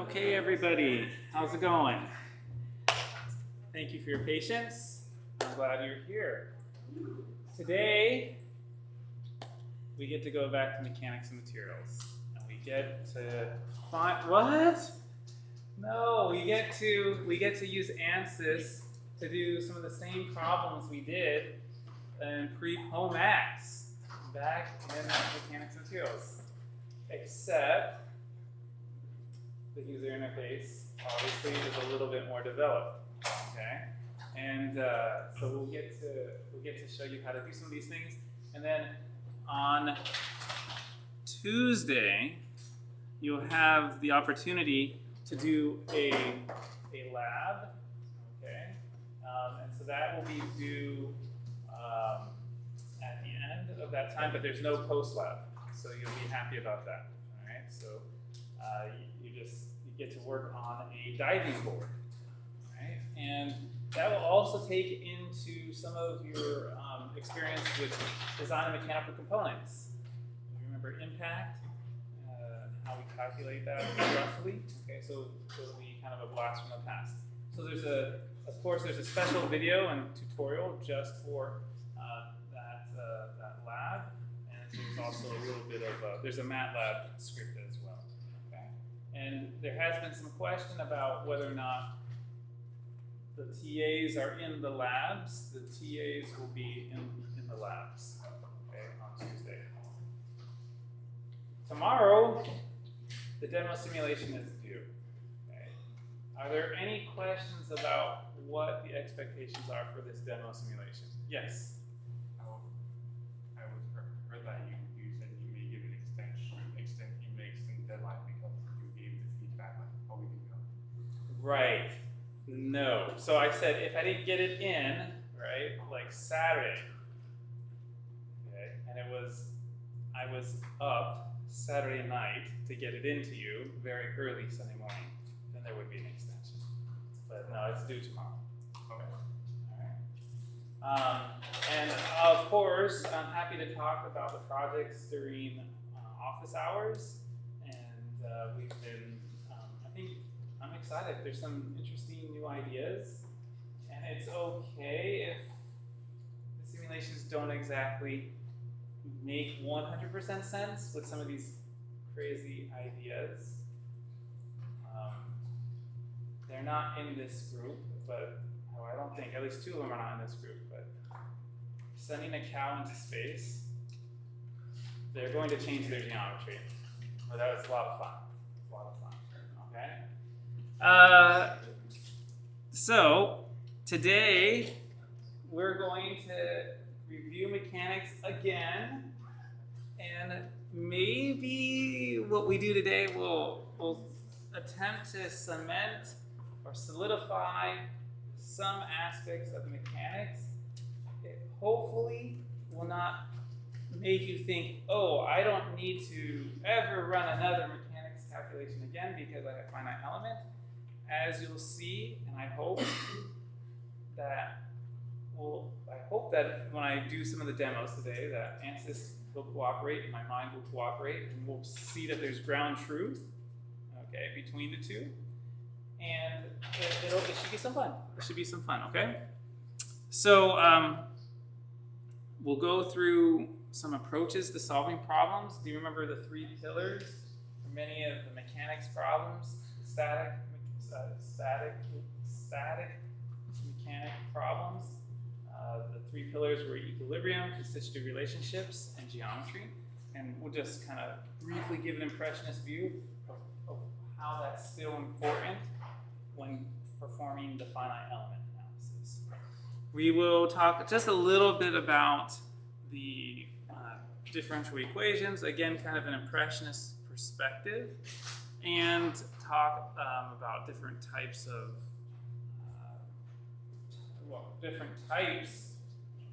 Okay, everybody, how's it going? Thank you for your patience. I'm glad you're here. Today, we get to go back to mechanics and materials. And we get to find, what? No, we get to use Ansys to do some of the same problems we did in pre-home X back in mechanics and materials. Except the user interface obviously is a little bit more developed, okay? And so we'll get to show you how to do some of these things, and then on Tuesday you'll have the opportunity to do a lab, okay? And so that will be due at the end of that time, but there's no post lab, so you'll be happy about that. All right, so you get to work on a diving board, right? And that will also take into some of your experience with design of mechanical components. You remember impact, how we calculate that roughly? Okay, so it'll be kind of a blast from the past. So of course, there's a special video and tutorial just for that lab, and there's also a little bit of there's a MATLAB script as well. Okay, and there has been some question about whether or not the TAs are in the labs. The TAs will be in the labs, okay, on Tuesday. Tomorrow, the demo simulation is due. Okay. Are there any questions about what the expectations are for this demo simulation? Yes? I heard that you said you may give an extend deadline because you gave the feedback like a week ago. Right. No. So I said if I didn't get it in, right, like Saturday, okay, and I was up Saturday night to get it into you very early Sunday morning, then there would be an extension. But no, it's due tomorrow. Okay. All right. And of course, I'm happy to talk about the projects during office hours. And we've been, I'm excited. There's some interesting new ideas. And it's okay if the simulations don't exactly make 100% sense with some of these crazy ideas. They're not in this group, but I don't think, at least two of them are not in this group, but sending a cow into space, they're going to change their geometry. But that was a lot of fun. A lot of fun, okay? So today we're going to review mechanics again, and maybe what we do today will attempt to cement or solidify some aspects of mechanics. It hopefully will not make you think, oh, I don't need to ever run another mechanics calculation again because I have finite element. As you'll see, and I hope that when I do some of the demos today, that Ansys will cooperate and my mind will cooperate, and we'll see that there's ground truth, okay, between the two, and it should be some fun. It should be some fun, okay? So we'll go through some approaches to solving problems. Do you remember the three pillars for many of the mechanics problems? Static mechanic problems. The three pillars were equilibrium, constitutive relationships, and geometry. And we'll just kind of briefly give an impressionist view of how that's still important when performing the finite element analysis. We will talk just a little bit about the differential equations, again, kind of an impressionist perspective, and talk about different types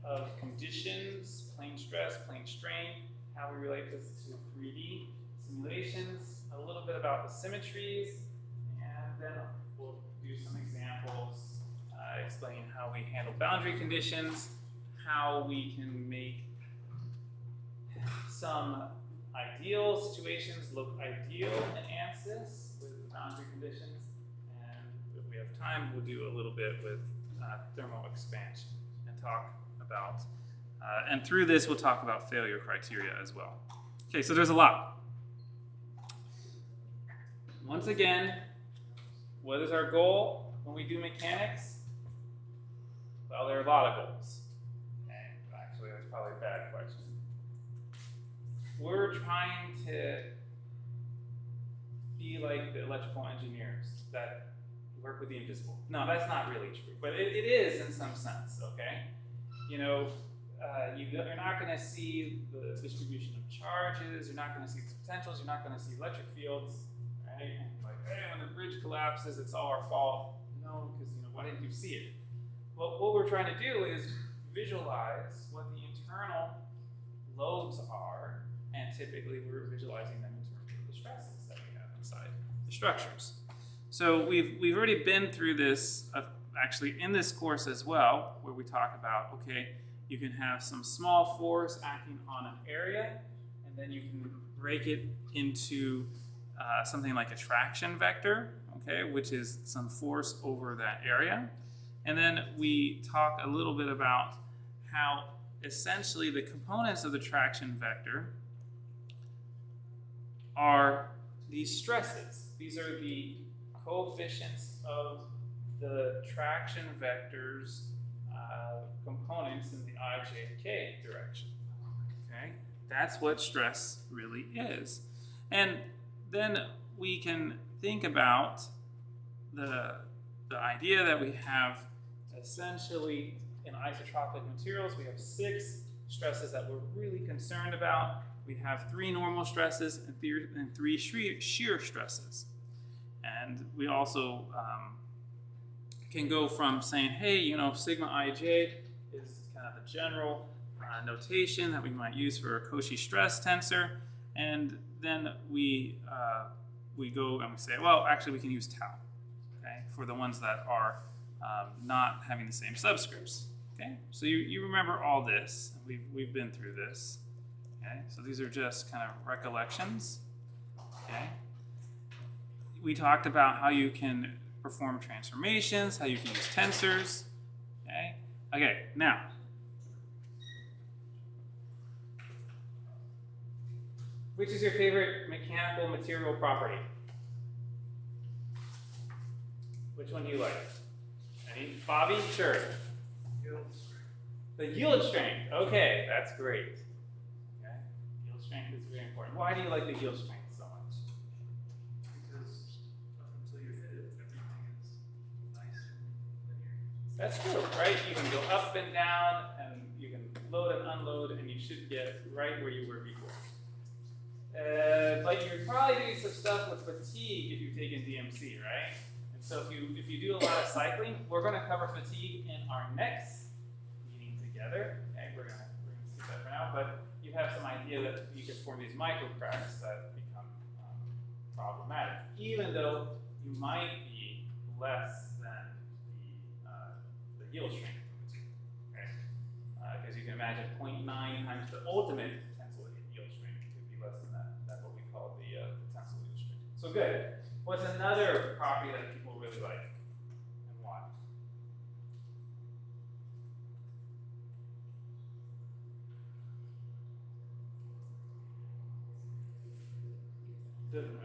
of conditions, plane stress, plane strain, how we relate this to 3D simulations, a little bit about the symmetries, and then we'll do some examples explaining how we handle boundary conditions, how we can make some ideal situations look ideal in Ansys with boundary conditions, and if we have time, we'll do a little bit with thermal expansion and talk about, and through this, we'll talk about failure criteria as well. Okay, so there's a lot. Once again, what is our goal when we do mechanics? Well, there are a lot of goals. Okay, actually, that's probably a bad question. We're trying to be like the electrical engineers that work with the invisible. No, that's not really true, but it is in some sense, okay? You know, you're not going to see the distribution of charges, you're not going to see the potentials, you're not going to see electric fields, right? And like, hey, when the bridge collapses, it's all our fault. No, because, you know, why didn't you see it? Well, what we're trying to do is visualize what the internal loads are, and typically we're visualizing them in terms of the stresses that we have inside the structures. So we've already been through this, actually in this course as well, where we talk about, okay, you can have some small force acting on an area, and then you can break it into something like a traction vector, okay, which is some force over that area. And then we talk a little bit about how essentially the components of the traction vector are these stresses. These are the coefficients of the traction vector's components in the I, J, and K direction. Okay, that's what stress really is. And then we can think about the idea that we have essentially in isotropic materials, we have 6 stresses that we're really concerned about. We have 3 normal stresses and 3 shear stresses. And we also can go from saying, hey, you know, sigma ij is kind of the general notation that we might use for a Cauchy stress tensor. And then we go and we say, well, actually we can use tau, okay, for the ones that are not having the same subscripts. Okay, so you remember all this. We've been through this. Okay, so these are just kind of recollections. Okay, we talked about how you can perform transformations, how you can use tensors. Okay, okay, now which is your favorite mechanical material property? Which one do you like? Any? Bobby? Sure. Yield strength. The yield strength. Okay, that's great. Okay, yield strength is very important. Why do you like the yield strength so much? Because up until you hit it, everything is nice and linear. That's true, right? You can go up and down, and you can load and unload, and you should get right where you were before. But you're probably doing some stuff with fatigue if you've taken DMC, right? And so if you do a lot of cycling, we're going to cover fatigue in our next meeting together. Okay, we're gonna skip that for now, but you have some idea that you can form these microcracks that become problematic, even though you might be less than the yield strength of the material. Okay, because you can imagine 0.9 times the ultimate tensile yield strength could be less than that. That's what we call the tensile yield strength. So good. What's another property that people really like, and why?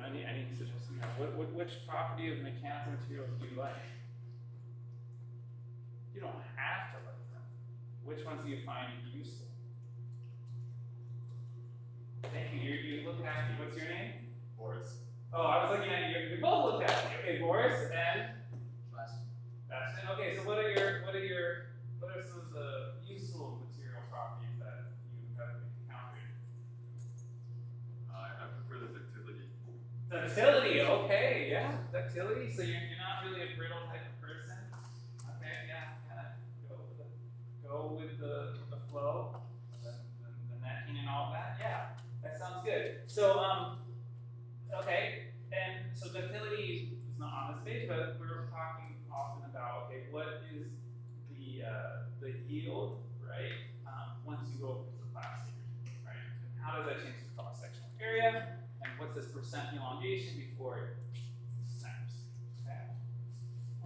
Any suggestions? Which property of mechanical materials do you like? You don't have to like them. Which ones do you find useful? Thank you. You look happy. What's your name? Boris. Oh, I was looking at you. You both look happy. Okay, Boris and Bastion. Okay, so what are some of the useful material properties that you have encountered? I prefer the ductility. Ductility, okay, yeah, ductility. So you're not really a brittle type of person. Okay, yeah, kind of go with the flow, the necking and all that. Yeah, that sounds good. So okay, and so ductility is not on this page, but we're talking often about, okay, what is the yield, right? Once you go to the plastic, right? And how does that change the cross-sectional area? And what's this percent elongation before it snaps?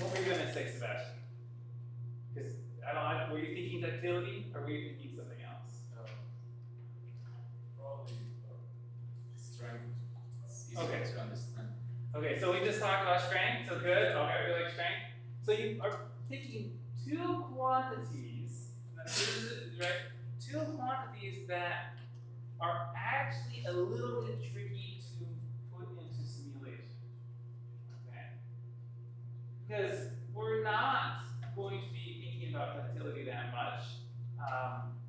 What were you going to say, Sebastian? Because were you thinking ductility or were you thinking something else? Probably strength. It's easier Okay. to understand. Okay, so we just talked about strength, so good. Okay, we like strength. So you are picking two quantities, right? Two quantities that are actually a little bit tricky to put into simulation. Okay? Because we're not going to be thinking about ductility that much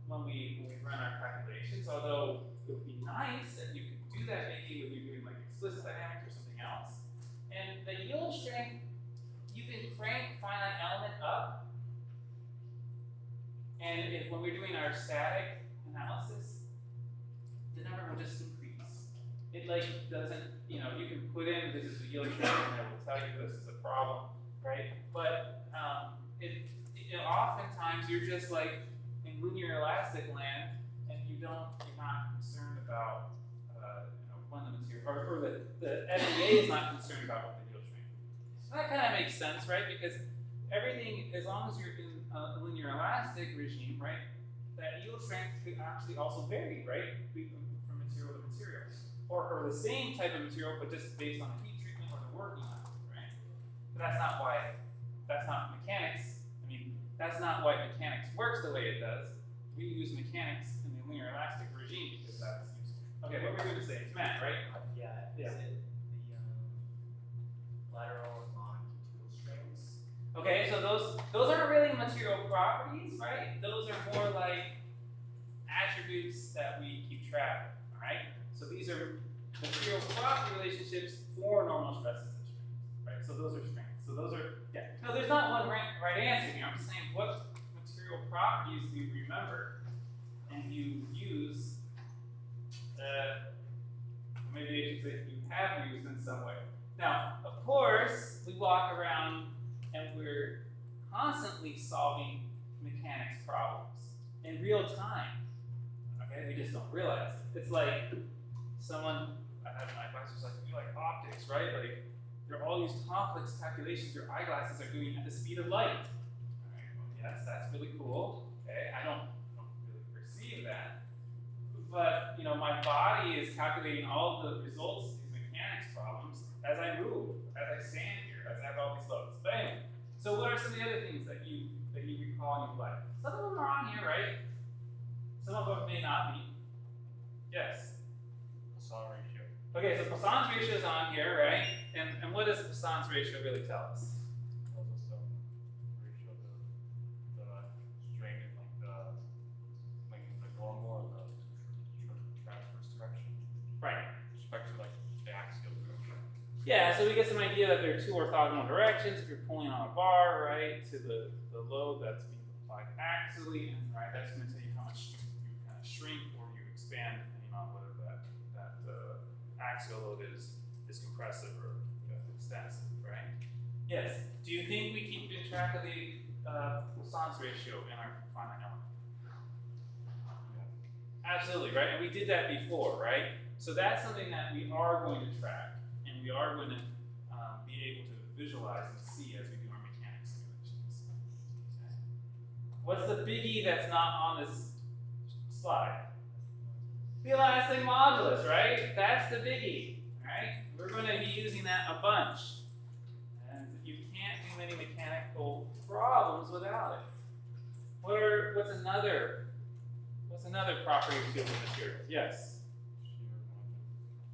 when we run our calculations, although it would be nice if you could do that maybe when you're doing like explicit dynamics or something else. And the yield strength, you can crank finite element up. And if when we're doing our static analysis, the number will just increase. It like doesn't, you can put in this is the yield strength and it will tell you this is a problem, right? But oftentimes you're just like in linear elastic land and you're not concerned about when the material, or the FEA is not concerned about what the yield strength is. So that kind of makes sense, right? Because everything, as long as you're in a linear elastic regime, right, that yield strength could actually also vary, right, from material to material. Or the same type of material, but just based on the heat treatment or the working on it, right? But that's not mechanics. I mean, that's not why mechanics works the way it does. We use mechanics in the linear elastic regime because that's useful. Okay, what were we going to say? It's Matt, right? Yeah. Is it the lateral and longitudinal strings? Okay, so those aren't really material properties, right? Those are more like attributes that we keep track of, all right? So these are material property relationships for normal stresses and strains, right? So those are strengths. So those are, yeah. No, there's not one right answer here. I'm just saying what material properties do you remember and you use, maybe I should say you have used in some way. Now, of course, we walk around and we're constantly solving mechanics problems in real time. Okay, we just don't realize it. It's like someone, I had my advisor was like, you like optics, right? Like there are all these complex calculations your eyeglasses are doing at the speed of light. All right, well, yes, that's really cool. Okay, I don't really perceive that. But my body is calculating all of the results of these mechanics problems as I move, as I stand here, as I have all these loads. But anyway, so what are some of the other things that you recall in your life? Some of them are on here, right? Some of them may not be. Yes. Poisson ratio. Okay, so Poisson's ratio is on here, right? And what does Poisson's ratio really tell us? Tells us the ratio of the strain in like the normal or the transverse direction. Right. With respect to like the axial direction. Yeah, so we get some idea that there are two orthogonal directions. If you're pulling on a bar, right, to the load that's being applied axially, and right, that's going to tell you how much you kind of shrink or you expand depending on whether that axial load is compressive or extensive, right? Yes. Do you think we keep track of the Poisson's ratio in our finite element? Absolutely, right? And we did that before, right? So that's something that we are going to track, and we are going to be able to visualize and see as we do our mechanics simulations. Okay. What's the biggie that's not on this slide? The elastic modulus, right? That's the biggie, right? We're going to be using that a bunch. And you can't do many mechanical problems without it. What's another property of the material? Yes?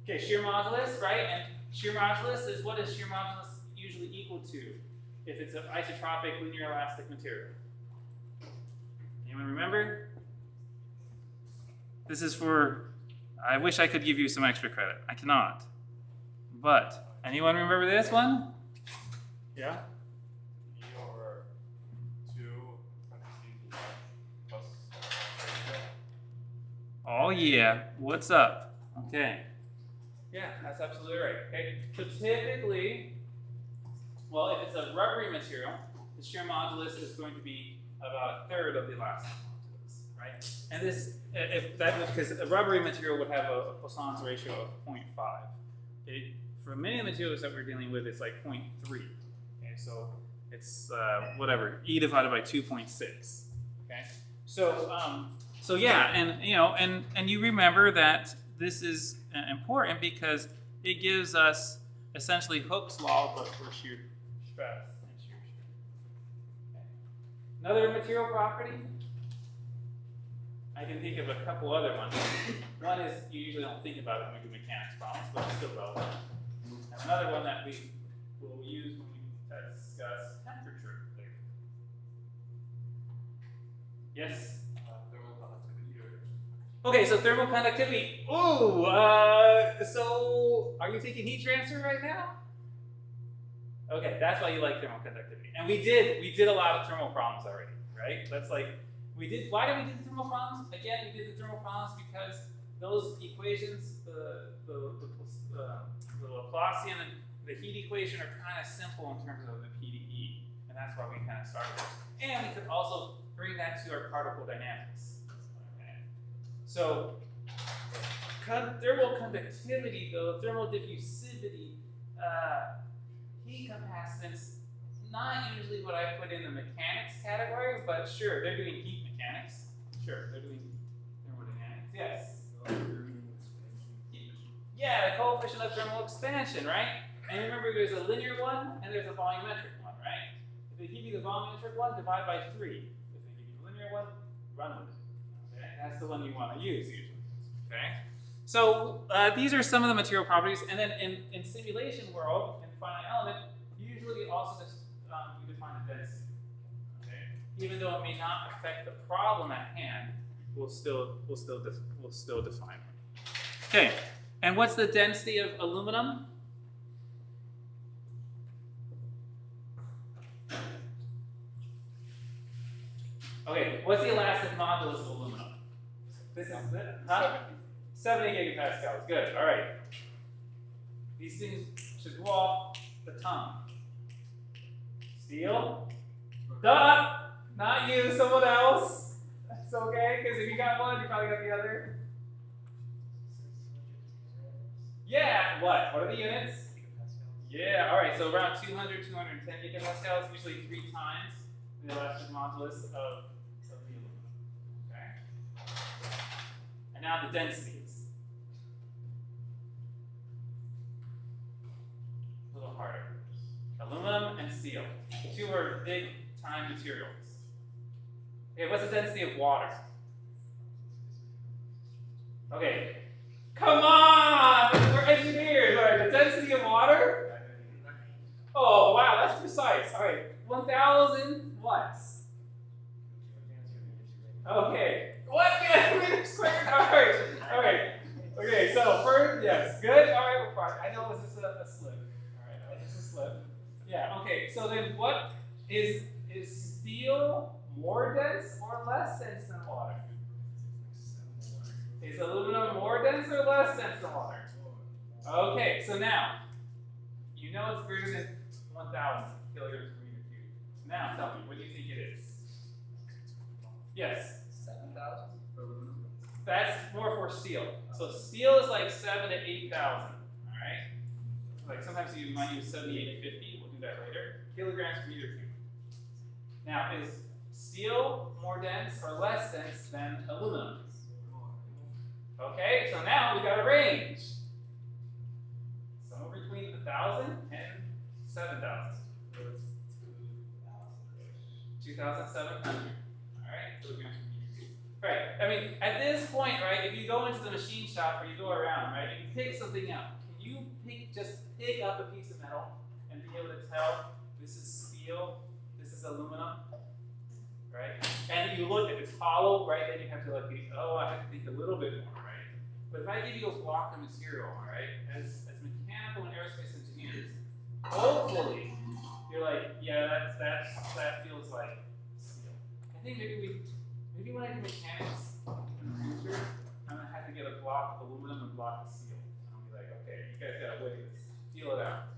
Okay, shear modulus, right? And shear modulus is, what is shear modulus usually equal to if it's an isotropic linear elastic material? Anyone remember? This is for, I wish I could give you some extra credit. I cannot. But, anyone remember this one? Yeah? E over 2 parentheses plus ratio. Oh yeah, what's up? Okay. Yeah, that's absolutely right. Okay, so typically, well, if it's a rubbery material, the shear modulus is going to be about a third of the elastic modulus, right? And this, because a rubbery material would have a Poisson's ratio of 0.5. Okay? For many of the materials that we're dealing with, it's like 0.3. Okay, so It's whatever, E divided by 2.6. Okay, so yeah, and and you remember that this is important because it gives us essentially Hooke's law, but for shear stress and shear strain. Okay. Another material property. I can think of a couple other ones. One is you usually don't think about it when we do mechanics problems, but it's still relevant. And another one that we will use when we discuss temperature later. Yes? Thermal conductivity or Okay, so thermal conductivity. Ooh, so are you thinking heat transfer right now? Okay, that's why you like thermal conductivity. And we did a lot of thermal problems already, right? That's like, why did we do the thermal problems? Again, we did the thermal problems because those equations, the Laplacian and the heat equation are kind of simple in terms of the PDE. And that's why we kind of started this. And we could also bring that to our particle dynamics. Okay. So, thermal conductivity, though, thermal diffusivity, heat capacitance, not usually what I put in the mechanics category, but sure, they're doing heat mechanics. Sure, they're doing thermodynamics. Yes. Yeah, the coefficient of thermal expansion, right? And remember, there's a linear one and there's a volumetric one, right? If they give you the volumetric one, divide by 3. If they give you the linear one, run with it. Okay, that's the one you want to use usually. Okay. So these are some of the material properties, and then in simulation world, in finite element, usually also just you define the density. Okay, even though it may not affect the problem at hand, we'll still define it. Okay, and what's the density of aluminum? Okay, what's the elastic modulus of aluminum? This is huh? 70 gigapascals. Good. All right. These things should go off the tongue. Steel. Duh! Not you, someone else. That's okay, because if you got one, you probably got the other. Yeah, what? What are the units? Yeah, all right, so around 200, 210 gigapascals, usually 3 times the elastic modulus of the aluminum. Okay? And now the densities. A little harder. Aluminum and steel. The two are big time materials. Okay, what's the density of water? Okay. Come on! We're engineers! Alright, the density of water? Oh, wow, that's precise. Alright, 1,000 watts. Okay. What? Meters squared? Alright. Alright. Okay, so first, yes, good. Alright, we're fine. I know this is a slip. Alright, this is a slip. Yeah, okay, so then what is steel more dense or less dense than water? Is aluminum more dense or less dense than water? Okay, so now, you know it's greater than 1,000 kilograms per meter cubed. Now tell me, what do you think it is? Yes? 7,000 for aluminum. That's more for steel. So steel is like 7,000 to 8,000. Alright? Like sometimes you might use 78 to 50. We'll do that later. Kilograms per meter cubed. Now, is steel more dense or less dense than aluminum? Okay, so now we got a range. Somewhere between 1,000 and 7,000. 2,700. Alright, kilograms per meter cubed. Right, I mean, at this point, right, if you go into the machine shop or you go around, right, and you pick something up, can you just pick up a piece of metal and be able to tell this is steel, this is aluminum? Right? And you look, if it's hollow, right, then you have to like, I have to think a little bit more, right? But if I give you a block of material, all right, as mechanical and aerospace engineers, hopefully you're like, yeah, that feels like steel. I think maybe when I do mechanics in the future, I'm gonna have to get a block of aluminum and a block of steel. And I'll be like, okay, you guys gotta weigh this, feel it out.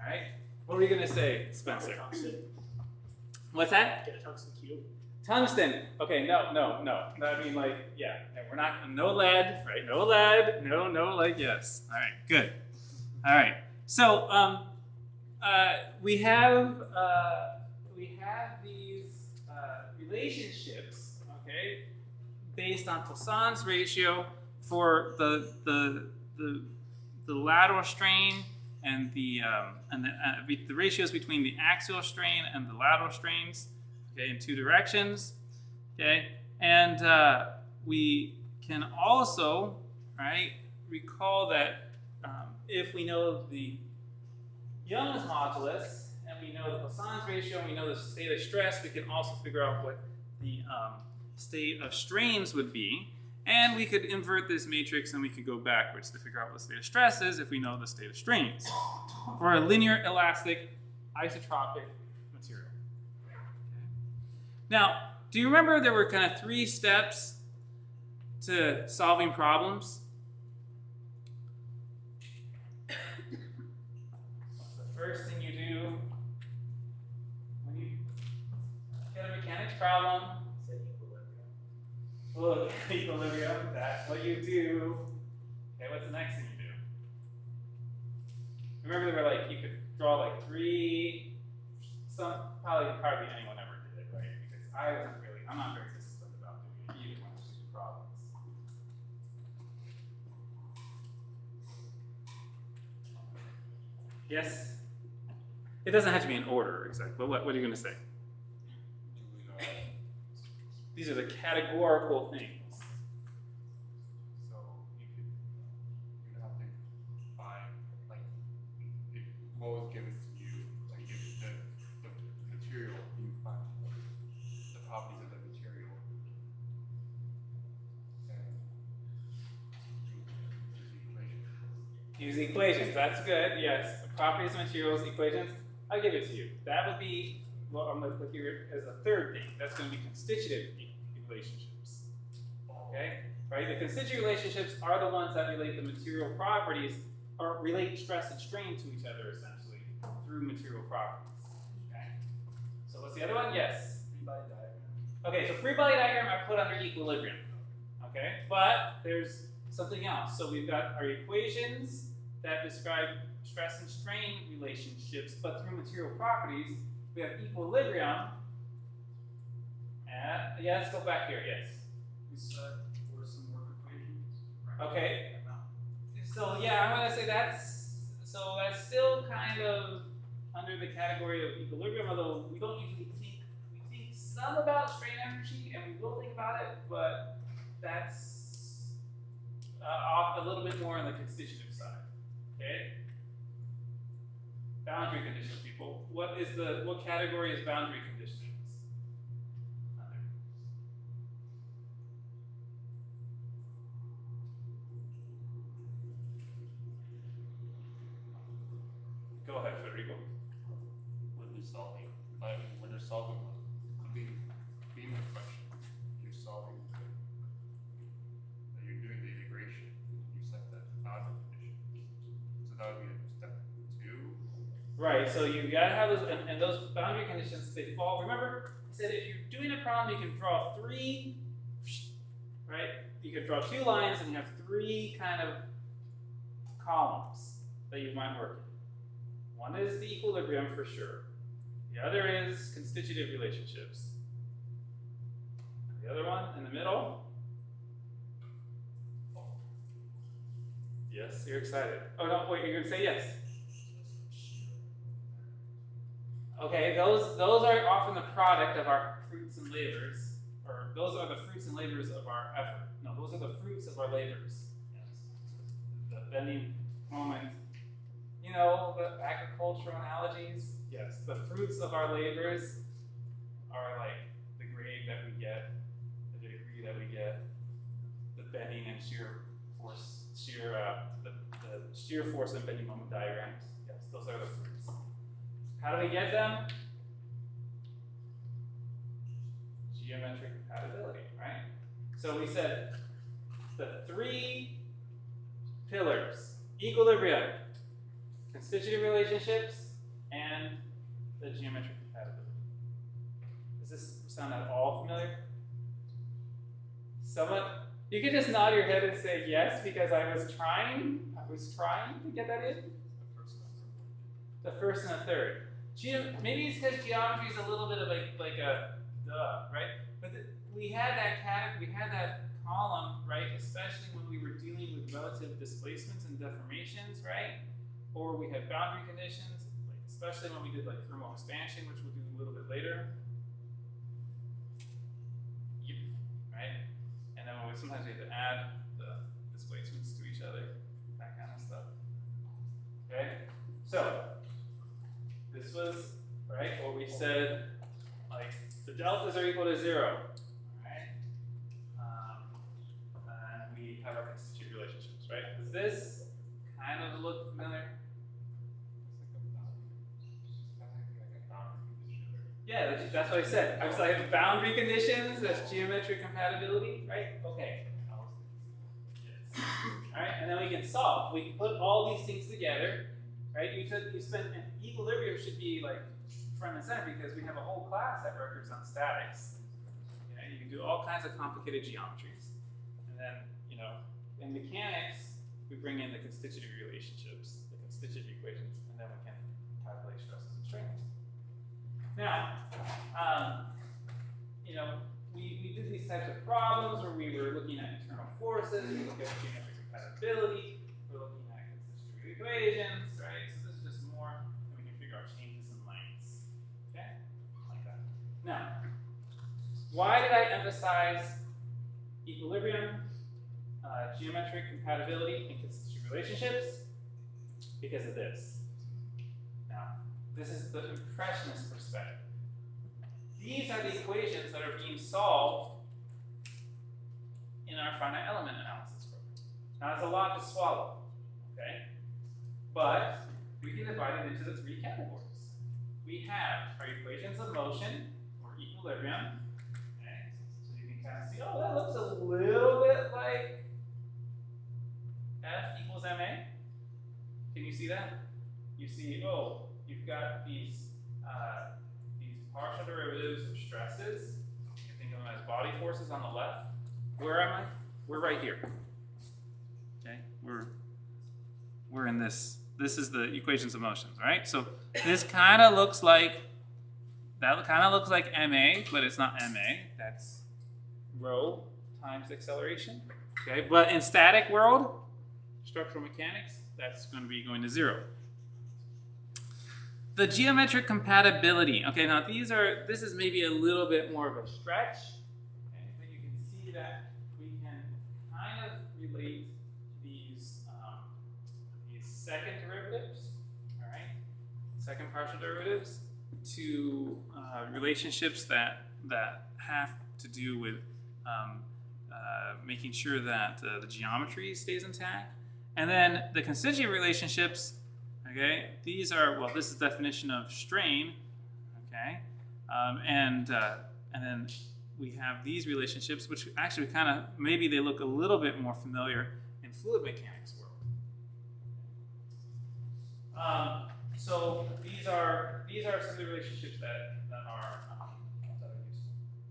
All right? What were you gonna say, Spencer? What's that? Get a tungsten cube. Tungsten. Okay, no. I mean, like, yeah, we're not, no lead, right? No lead, no, like, yes. All right, good. All right. So, we have we have these relationships, okay, based on Poisson's ratio for the lateral strain and the ratios between the axial strain and the lateral strains, okay, in two directions, okay, and we can also, right, recall that if we know the Young's modulus and we know the Poisson's ratio and we know the state of stress, we can also figure out what the state of strains would be. And we could invert this matrix and we could go backwards to figure out what the state of stress is if we know the state of strains for a linear elastic isotropic material. Okay. Now, do you remember there were kind of 3 steps to solving problems? What's the first thing you do when you get a mechanics problem? Set equilibrium. Look, equilibrium, that's what you do. Okay, what's the next thing you do? Remember there were like, you could draw like 3, hardly anyone ever did it, right? Because I'm not very disciplined about doing it either when I'm doing problems. Yes? It doesn't have to be in order, exactly, but what are you going to say? These are the categorical things. So you have to find, like, if what was given to you, like if the material, you find the properties of the material, and Use equations, that's good, yes. Properties of materials, equations, I'll give it to you. That would be, well, I'm going to put here as a third thing. That's going to be constitutive relationships. Okay? Right? The constitutive relationships are the ones that relate the material properties, or relate stress and strain to each other, essentially, through material properties. Okay? So what's the other one? Yes? Free body diagram. Okay, so free body diagram I put under equilibrium. Okay? But there's something else. So we've got our equations that describe stress and strain relationships, but through material properties. We have equilibrium. And, yeah, let's go back here, yes. We said for some work equations. Right? Okay. So yeah, I'm gonna say that's still kind of under the category of equilibrium, although we don't usually think, we think some about strain energy, and we will think about it, but that's off a little bit more on the constitutive side. Okay? Boundary conditions, people. What category is boundary conditions? Go ahead, Federico. when you're solving beam reflection, you're solving you're doing the integration, you set the boundary condition. So that would be step 2. Right, so you gotta have those, and those boundary conditions, they fall. Remember, I said if you're doing a problem, you can draw 3, right? You can draw 2 lines and you have 3 kind of columns that you might work in. One is the equilibrium for sure. The other is constitutive relationships. The other one in the middle. Yes, you're excited. Oh no, wait, you're gonna say yes. Okay, those are often the product of our fruits and labors, or those are the fruits and labors of our effort. No, those are the fruits of our labors. Yes. The bending moment. You know, the agricultural analogies? Yes, the fruits of our labors are like the grade that we get, the degree that we get, the bending and shear force, the shear force and bending moment diagrams. Yes, those are the fruits. How do we get them? Geometric compatibility, right? So we said the 3 pillars: equilibrium, constitutive relationships, and the geometric compatibility. Does this sound at all familiar? Somewhat? You can just nod your head and say yes, because I was trying to get that in. The first and the third. maybe it's because geometry is a little bit of like a duh, right? But we had that column, right? Especially when we were dealing with relative displacements and deformations, right? Or we had boundary conditions, like especially when we did like thermal expansion, which we'll do a little bit later. Yep, right? And then sometimes we have to add the displacements to each other, that kind of stuff. Okay, so this was right what we said, like the deltas are equal to 0. And we have our constitutive relationships, right? Does this kind of look familiar? Yeah, that's what I said. I was like, boundary conditions, that's geometric compatibility, right? Okay. Alright, and then we can solve. We can put all these things together, right? You spent an equilibrium should be like front and center because we have a whole class that records on statics. You know, you can do all kinds of complicated geometries. And then, you know, in mechanics, we bring in the constitutive relationships, the constitutive equations, and then we can calculate stresses and strains. Now, you know, we did these types of problems where we were looking at internal forces, we look at geometric compatibility, we're looking at constitutive equations, right? So this is just more, and we can figure out changes in lengths. Okay? Like that. Now, why did I emphasize equilibrium, geometric compatibility, and constitutive relationships? Because of this. Now, this is the impressionist perspective. These are the equations that are being solved in our finite element analysis program. Now, it's a lot to swallow, okay? But we can divide it into the 3 categories. We have our equations of motion, or equilibrium. Okay? So you can kind of see, oh, that looks a little bit like F equals ma. Can you see that? You see, oh, you've got these partial derivatives of stresses. You can think of them as body forces on the left. Where am I? We're right here. Okay, we're in this. This is the equations of motions, right? So this kind of looks like ma, but it's not ma. That's rho times acceleration. Okay, but in static world, structural mechanics, that's going to be going to 0. The geometric compatibility. Okay, now this is maybe a little bit more of a stretch. Okay, but you can see that we can kind of relate these second derivatives, all right, second partial derivatives, to relationships that have to do with making sure that the geometry stays intact, and then the constitutive relationships. Okay, these are, well, this is the definition of strain, okay, and then we have these relationships, which actually kind of, maybe they look a little bit more familiar in fluid mechanics world. So these are some of the relationships that are useful.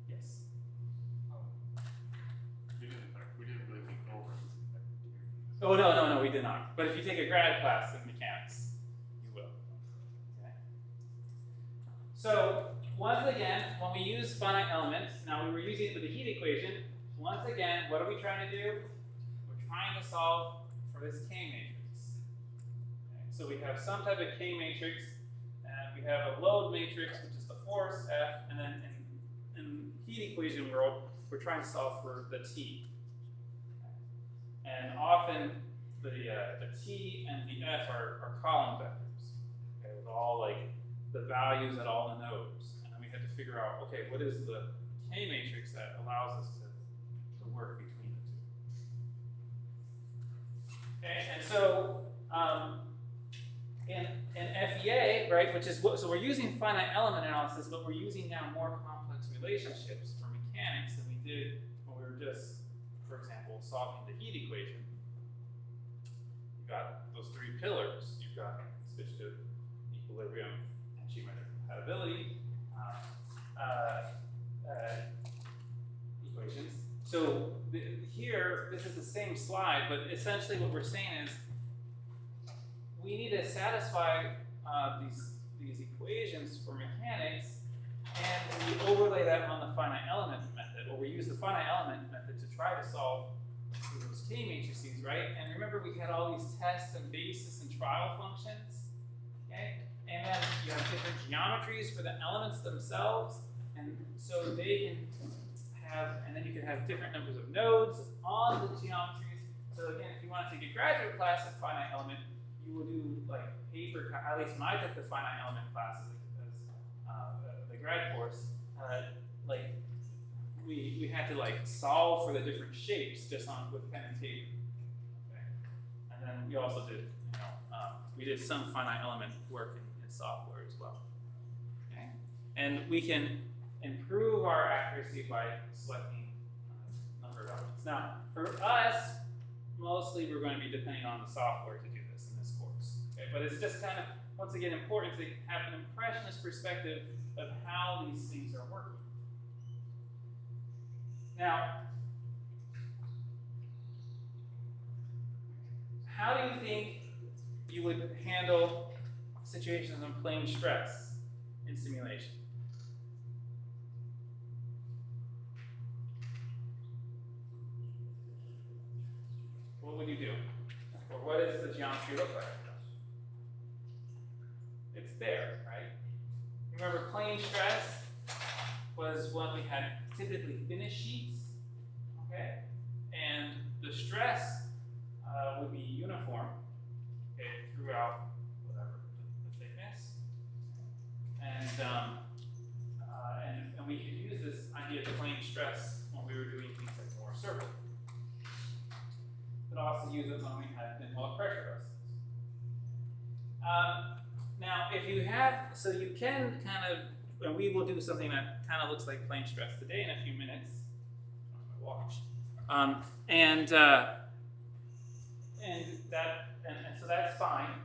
Yes? We didn't really go over this. Oh, no, we did not. But if you take a grad class in mechanics, you will. Okay. So once again, when we use finite elements, now we were using it with the heat equation. Once again, what are we trying to do? We're trying to solve for this K matrix. Okay. So we have some type of K matrix, and we have a load matrix, which is the force F, and then in heat equation world, we're trying to solve for the T. And often the T and the F are column vectors, okay, with all like the values at all the nodes. And then we had to figure out, okay, what is the K matrix that allows us to work between the two. Okay, and so in FEA, right, which is what, so we're using finite element analysis, but we're using now more complex relationships for mechanics than we did when we were just, for example, solving the heat equation. You've got those 3 pillars. You've got constitutive, equilibrium, and geometric compatibility equations. So here, this is the same slide, but essentially what we're saying is we need to satisfy these equations for mechanics, and we overlay that on the finite element method, or we use the finite element method to try to solve for those K matrices, right? And remember we had all these test and basis and trial functions, okay? And then you have different geometries for the elements themselves, and so they can have, and then you can have different numbers of nodes on the geometries. So again, if you want to take a graduate class in finite element, you will do like paper, at least when I took the finite element classes as the grad course, like we had to like solve for the different shapes just on with pen and paper. Okay. And then we also did, we did some finite element work in software as well. Okay. And we can improve our accuracy by selecting a number of elements. Now, for us, mostly we're going to be depending on the software to do this in this course. Okay? But it's just kind of, once again, important to have an impressionist perspective of how these things are working. Now, how do you think you would handle situations of plane stress in simulation? What would you do? Or what does the geometry look like? It's there, right? Remember, plane stress was when we had typically finished sheets, okay? And the stress would be uniform, okay, throughout whatever the thickness. And we could use this idea of plane stress when we were doing things like more circle. Could also use it when we had thin wall pressure vessels. Now, if you have, so you can kind of, and we will do something that kind of looks like plane stress today in a few minutes. On my watch. And so that's fine.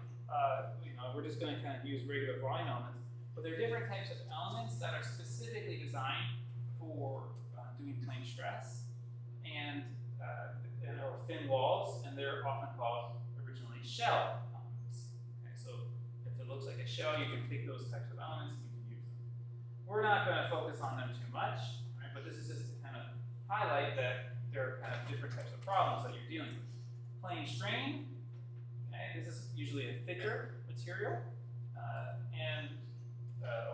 We're just going to kind of use regular volume elements, but there are different types of elements that are specifically designed for doing plane stress and or thin walls, and they're often called originally shell elements. Okay, so if it looks like a shell, you can pick those types of elements and you can use them. We're not going to focus on them too much, right, but this is just to kind of highlight that there are kind of different types of problems that you're dealing with. Plane strain, okay, this is usually a thicker material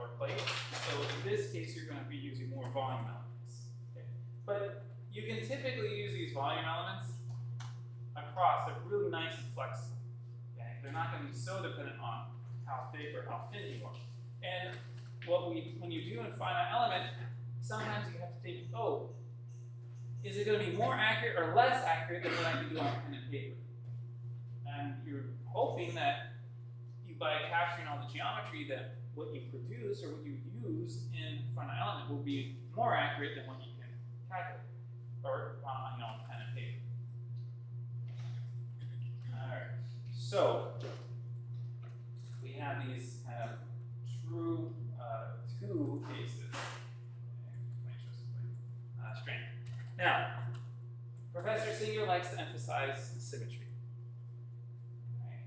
or plate. So in this case, you're going to be using more volume elements. Okay? But you can typically use these volume elements across. They're really nice and flexible. Okay? They're not going to be so dependent on how thick or how thin you are. And when you do in finite element, sometimes you have to think, oh, is it going to be more accurate or less accurate than what I can do on pen and paper? And you're hoping that by capturing all the geometry, that what you produce or what you use in finite element will be more accurate than what you can calculate or on pen and paper. All right, so we have these kind of true two cases. Strain. Now, Professor Singer likes to emphasize symmetry.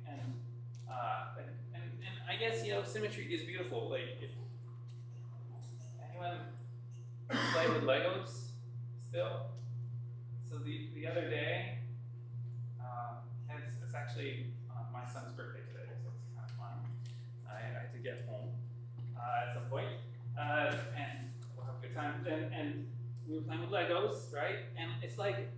And I guess, symmetry is beautiful. Like, if anyone play with Legos still? So the other day, it's actually my son's birthday today, so it's kind of fun. I had to get home at some point, and we'll have a good time. And we were playing with Legos, right? And it's like,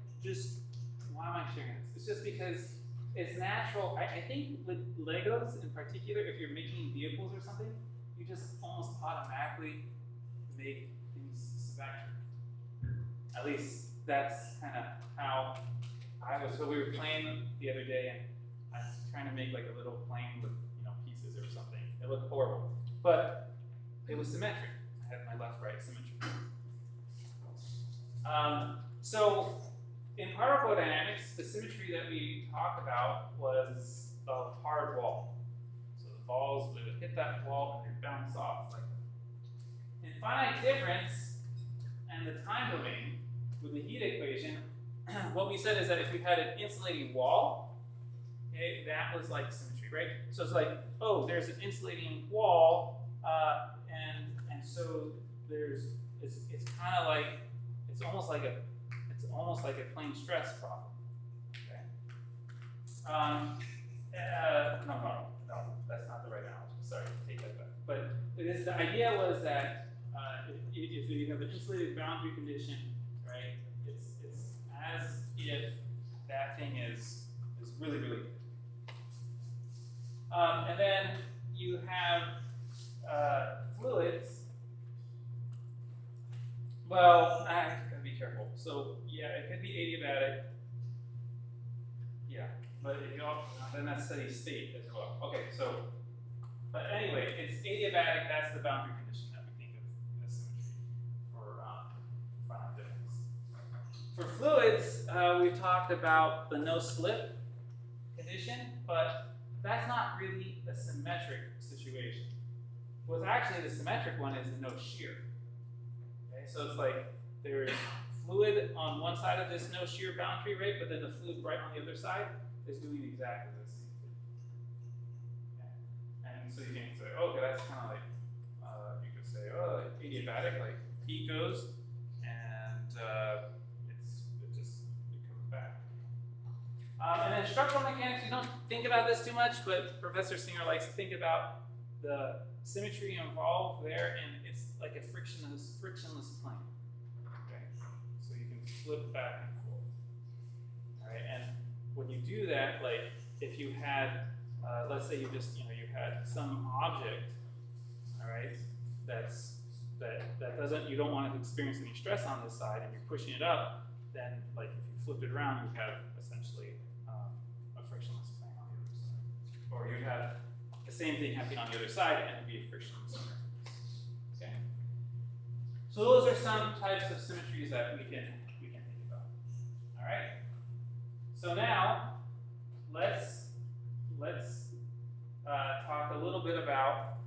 why am I sharing this? It's just because it's natural. I think with Legos in particular, if you're making vehicles or something, you just almost automatically make things symmetric. At least that's kind of how I was. So we were playing the other day, and I was trying to make like a little plane with pieces or something. It looked horrible, but it was symmetric. I had my left-right symmetry. So in particle dynamics, the symmetry that we talked about was the hard wall. So the balls would hit that wall and they'd bounce off like that. In finite difference and the time domain with the heat equation, what we said is that if we had an insulating wall, okay, that was like symmetry symmetry, right? So it's like, oh, there's an insulating wall, and so it's kind of like, it's almost like a plane stress problem. Okay. No, that's not the right analogy. Sorry, take that back. But the idea was that if you have an insulated boundary condition, right, it's as if that thing is really, really good. And then you have fluids. Well, I gotta be careful. So yeah, it could be adiabatic. Yeah, but then that's steady state as well. Okay, so, but anyway, it's adiabatic. That's the boundary condition that we think of as symmetry for finite difference. For fluids, we've talked about the no slip condition, but that's not really a symmetric situation. What's actually the symmetric one is the no shear. Okay, so it's like there's fluid on one side of this no shear boundary, right? But then the fluid right on the other side is doing exactly the same thing. Okay. And so you can say, oh, okay, that's kind of like, you could say, oh, adiabatic, like heat goes, and it comes back. And then structural mechanics, you don't think about this too much, but Professor Singer likes to think about the symmetry involved there, and it's like a frictionless plane. Okay, so you can flip back and forth. All right, and when you do that, like if you had, let's say you had some object, all right, that doesn't, you don't want to experience any stress on this side, and you're pushing it up, then like if you flipped it around, you have essentially a frictionless plane on the other side, or you'd have the same thing happening on the other side, and it'd be a frictionless surface. Okay. So those are some types of symmetries that we can think about. All right. So now let's talk a little bit about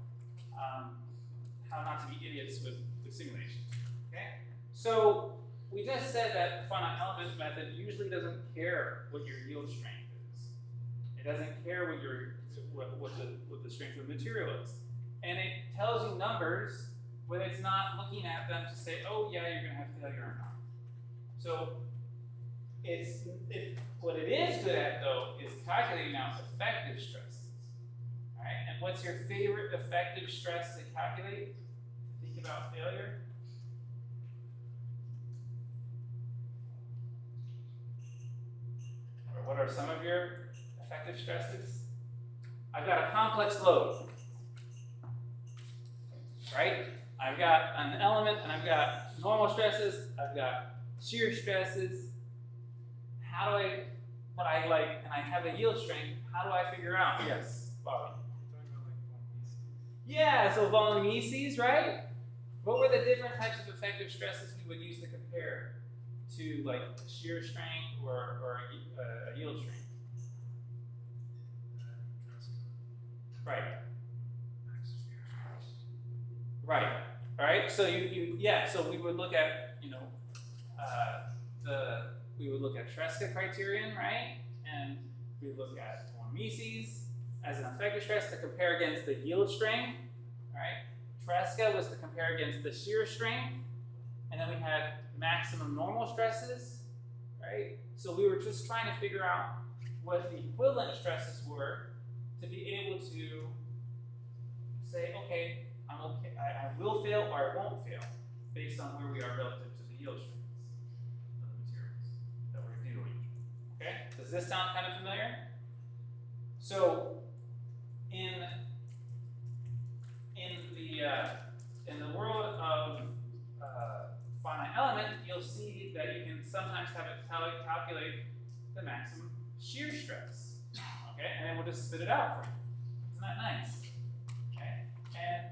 how not to be idiots with simulations. Okay. So we just said that the finite element method usually doesn't care what your yield strength is. It doesn't care what the strength of the material is, and it tells you numbers when it's not looking at them to say, oh yeah, you're going to have failure or not. So what it is good at though is calculating out effective stresses. All right, and what's your favorite effective stress to calculate? Think about failure. Or what are some of your effective stresses? I've got a complex load, right? I've got an element, and I've got normal stresses, I've got shear stresses. How do and I have a yield strength, how do I figure out? Yes, Bobby. Yeah, so Volumnices, right? What were the different types of effective stresses we would use to compare to like shear strength or a yield strength? Right. Right. All right. So so we would look at we would look at Tresca criterion, right? And we would look at Hormesis as an effective stress to compare against the yield strength, right? Tresca was to compare against the shear strength, and then we had maximum normal stresses, right? So we were just trying to figure out what the equivalent stresses were to be able to say, okay, I will fail or I won't fail based on where we are relative to the yield strengths of the materials that we're dealing with. Okay? Does this sound kind of familiar? So in the world of finite element, you'll see that you can sometimes have it calculate the maximum shear stress. Okay, and then we'll just spit it out for you. Isn't that nice? Okay, and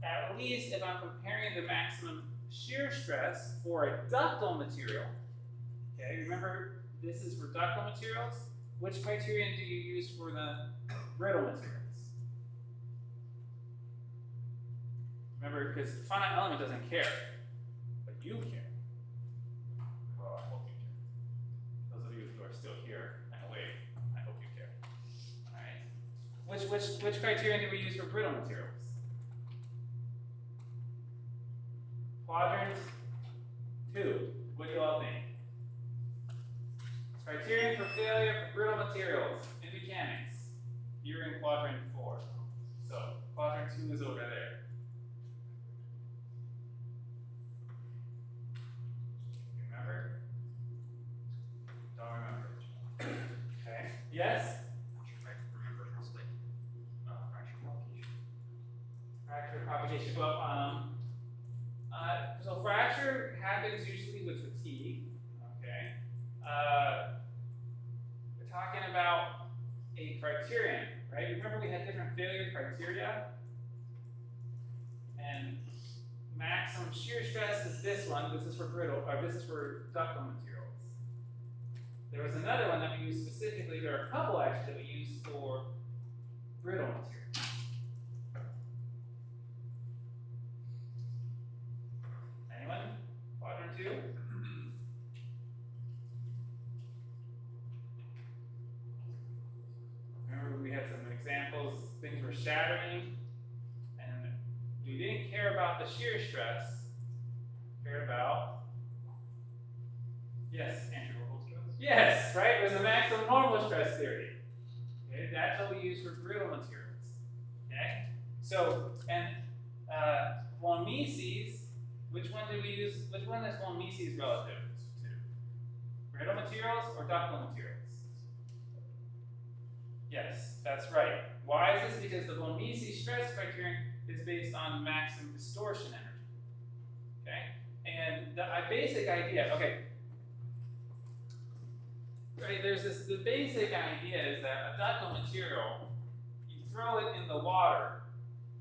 at least if I'm comparing the maximum shear stress for a ductile material, okay, remember this is for ductile materials. Which criterion do you use for the brittle materials? Remember, because the finite element doesn't care, but you care. Well, I hope you care. Those of you who are still here and awake, I hope you care. All right. Which criterion do we use for brittle materials? Quadrant 2. What do you all think? Criterion for failure for brittle materials in mechanics. You're in quadrant 4. So quadrant 2 is over there. Remember? Don't remember. Okay. Yes? Remember how to fracture propagation. Fracture propagation. Well, so fracture happens usually with fatigue. Okay. We're talking about a criterion, right? Remember we had different failure criteria? And maximum shear stress is this one. This is for brittle, or this is for ductile materials. There was another one that we used specifically. There are a couple actually that we use for brittle materials. Anyone? Quadrant 2? Remember we had some examples, things were shattering, and we didn't care about the shear stress, cared about, yes, Andrew. Yes, right? It was a maximum normal stress theory. Okay, that's what we use for brittle materials. Okay? So, and von Mises, which one do we use? Which one is von Mises relative to? Brittle materials or ductile materials? Yes, that's right. Why is this? Because the von Mises stress criterion is based on maximum distortion energy. Okay? And the basic idea, okay. Right, there's this, the basic idea is that a ductile material, you throw it in the water,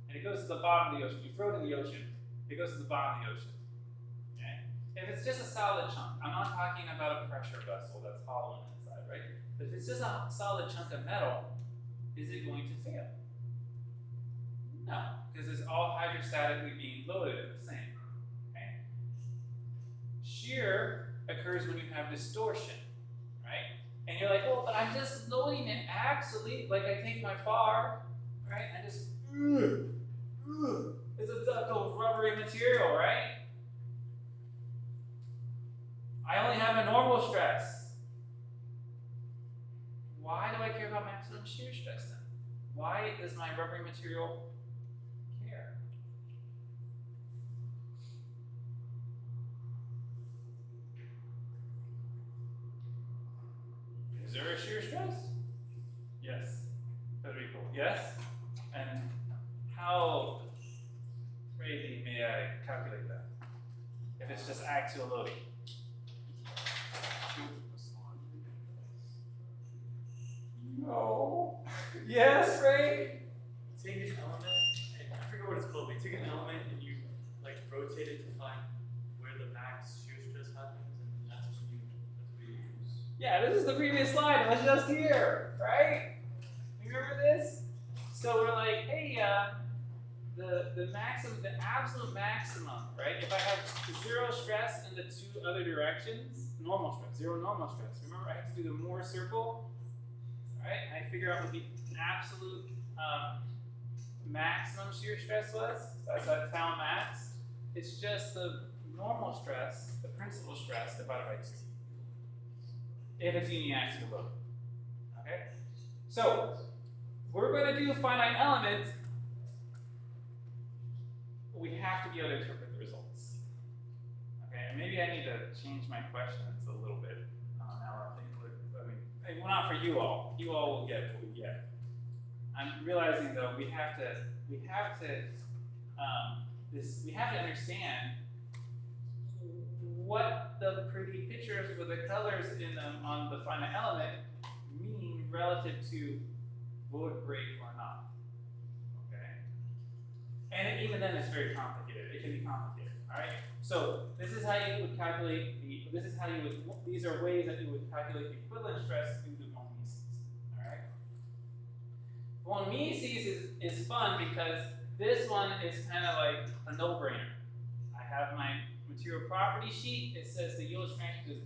and it goes to the bottom of the ocean. You throw it in the ocean, it goes to the bottom of the ocean. Okay? If it's just a solid chunk, I'm not talking about a pressure vessel that's hollow on the inside, right? But if it's just a solid chunk of metal, is it going to fail? No, because it's all hydrostatically being loaded at the same. Okay? Shear occurs when you have distortion. Right? And you're like, well, but I'm just loading it axially, like I take my bar, right? I just, it's a ductile rubbery material, right? I only have a normal stress. Why do I care about maximum shear stress then? Why does my rubbery material care? Is there a shear stress? Yes. Federico, yes? And how, Brady, may I calculate that? If it's just axial loading. No. Yes, Ray? Take an element, and I forget what it's called, but you take an element and you like rotate it to find where the max shear stress happens, and that's what you use. Yeah, this is the previous slide. It was just here, right? Remember this? So we're like, hey, the maximum, the absolute maximum, right? If I have zero stress in the two other directions, normal stress, zero normal stress. Remember, I have to do the Moore circle, right? I figure out what the absolute maximum shear stress was. That's that tau max. It's just the normal stress, the principal stress divided by 2. If it's uniaxial load. Okay? So, we're going to do finite element. We have to be able to interpret the results. Okay, and maybe I need to change my questions a little bit. Now I mean, well, not for you all. You all will get what we get. I'm realizing though we have to understand what the pretty pictures with the colors in them on the finite element mean relative to would break or not. Okay? And even then it's very complicated. It can be complicated. Alright? So this is how you would calculate these are ways that you would calculate the equivalent stress due to von Mises. Alright? Von Mises is fun because this one is kind of like a no-brainer. I have my material property sheet. It says the yield strength is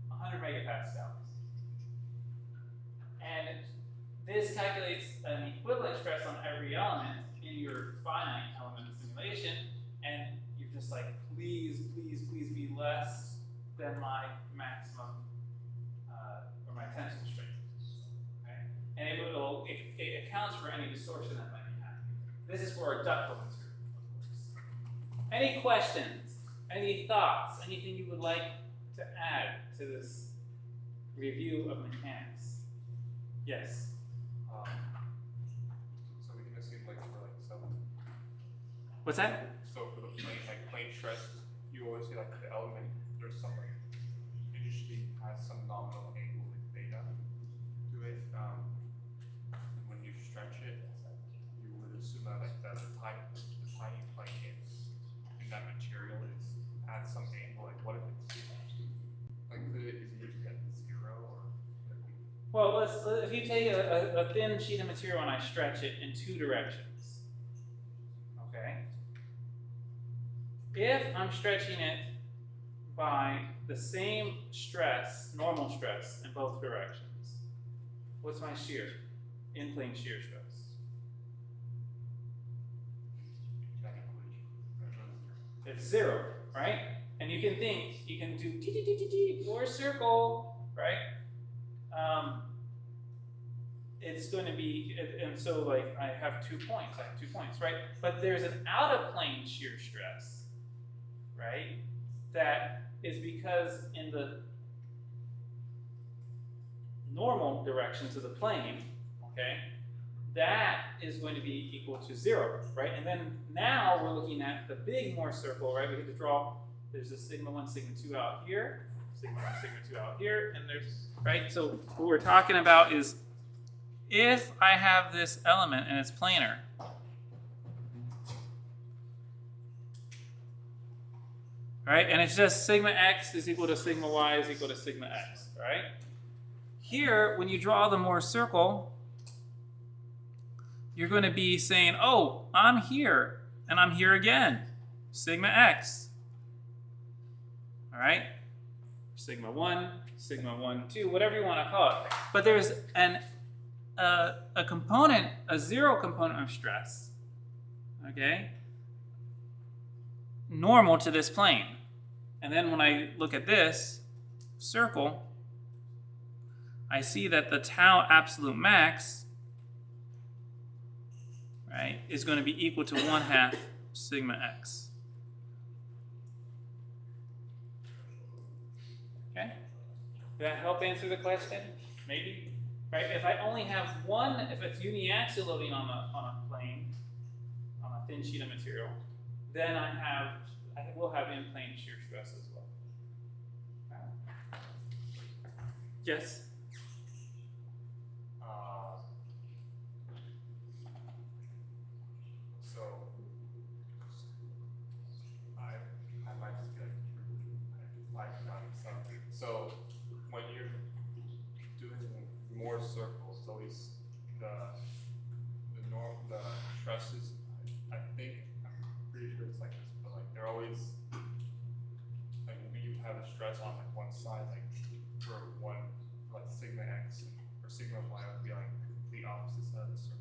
100 megapascals. And this calculates an equivalent stress on every element in your finite element simulation, and you're just like, please, please, please be less than my maximum or my tensile strength. Okay? And it accounts for any distortion that might be happening. This is for a ductile material, of course. Any questions? Any thoughts? Anything you would like to add to this review of mechanics? Yes. So we can assume like for like some. What's that? So for the plane stress, you always see like the element. There's some like it usually has some nominal angle like theta to it. When you stretch it, you would assume that like the tiny plane in that material has some angle. Like what if it's like is it at 0 or? Well, if you take a thin sheet of material and I stretch it in 2 directions, okay? If I'm stretching it by the same stress, normal stress, in both directions, what's my shear? In-plane shear stress. It's 0, right? And you can think, you can do t or circle, right? It's going to be, and so like I have 2 points, right? But there's an out of plane shear stress, right? That is because in the normal direction to the plane, okay, that is going to be equal to 0, right? And then now we're looking at the big Mohr circle, right? We get to draw, there's a sigma 1, sigma 2 out here, sigma 1, sigma 2 out here, and there's, right? So what we're talking about is if I have this element and it's planar, right? And it's just sigma x is equal to sigma y is equal to sigma x, right? Here, when you draw the Mohr circle, you're going to be saying, oh, I'm here, and I'm here again, sigma x, all right? Sigma 1, sigma 1, 2, whatever you want to call it. But there's a component, a 0 component of stress, okay, normal to this plane. And then when I look at this circle, I see that the tau absolute max, right, is going to be equal to 1/2 sigma x. Okay? Did that help answer the question? Maybe? Right? If I only have one, if it's uniaxial loading on a plane, on a thin sheet of material, then I will have in-plane shear stress as well. Okay. Yes? So I might just be like something. So when you're doing more circles, always the stresses. I think I'm pretty sure it's like this, but like they're always like we have a stress on like one side, like for like sigma x or sigma y would be like the opposite side of the circle.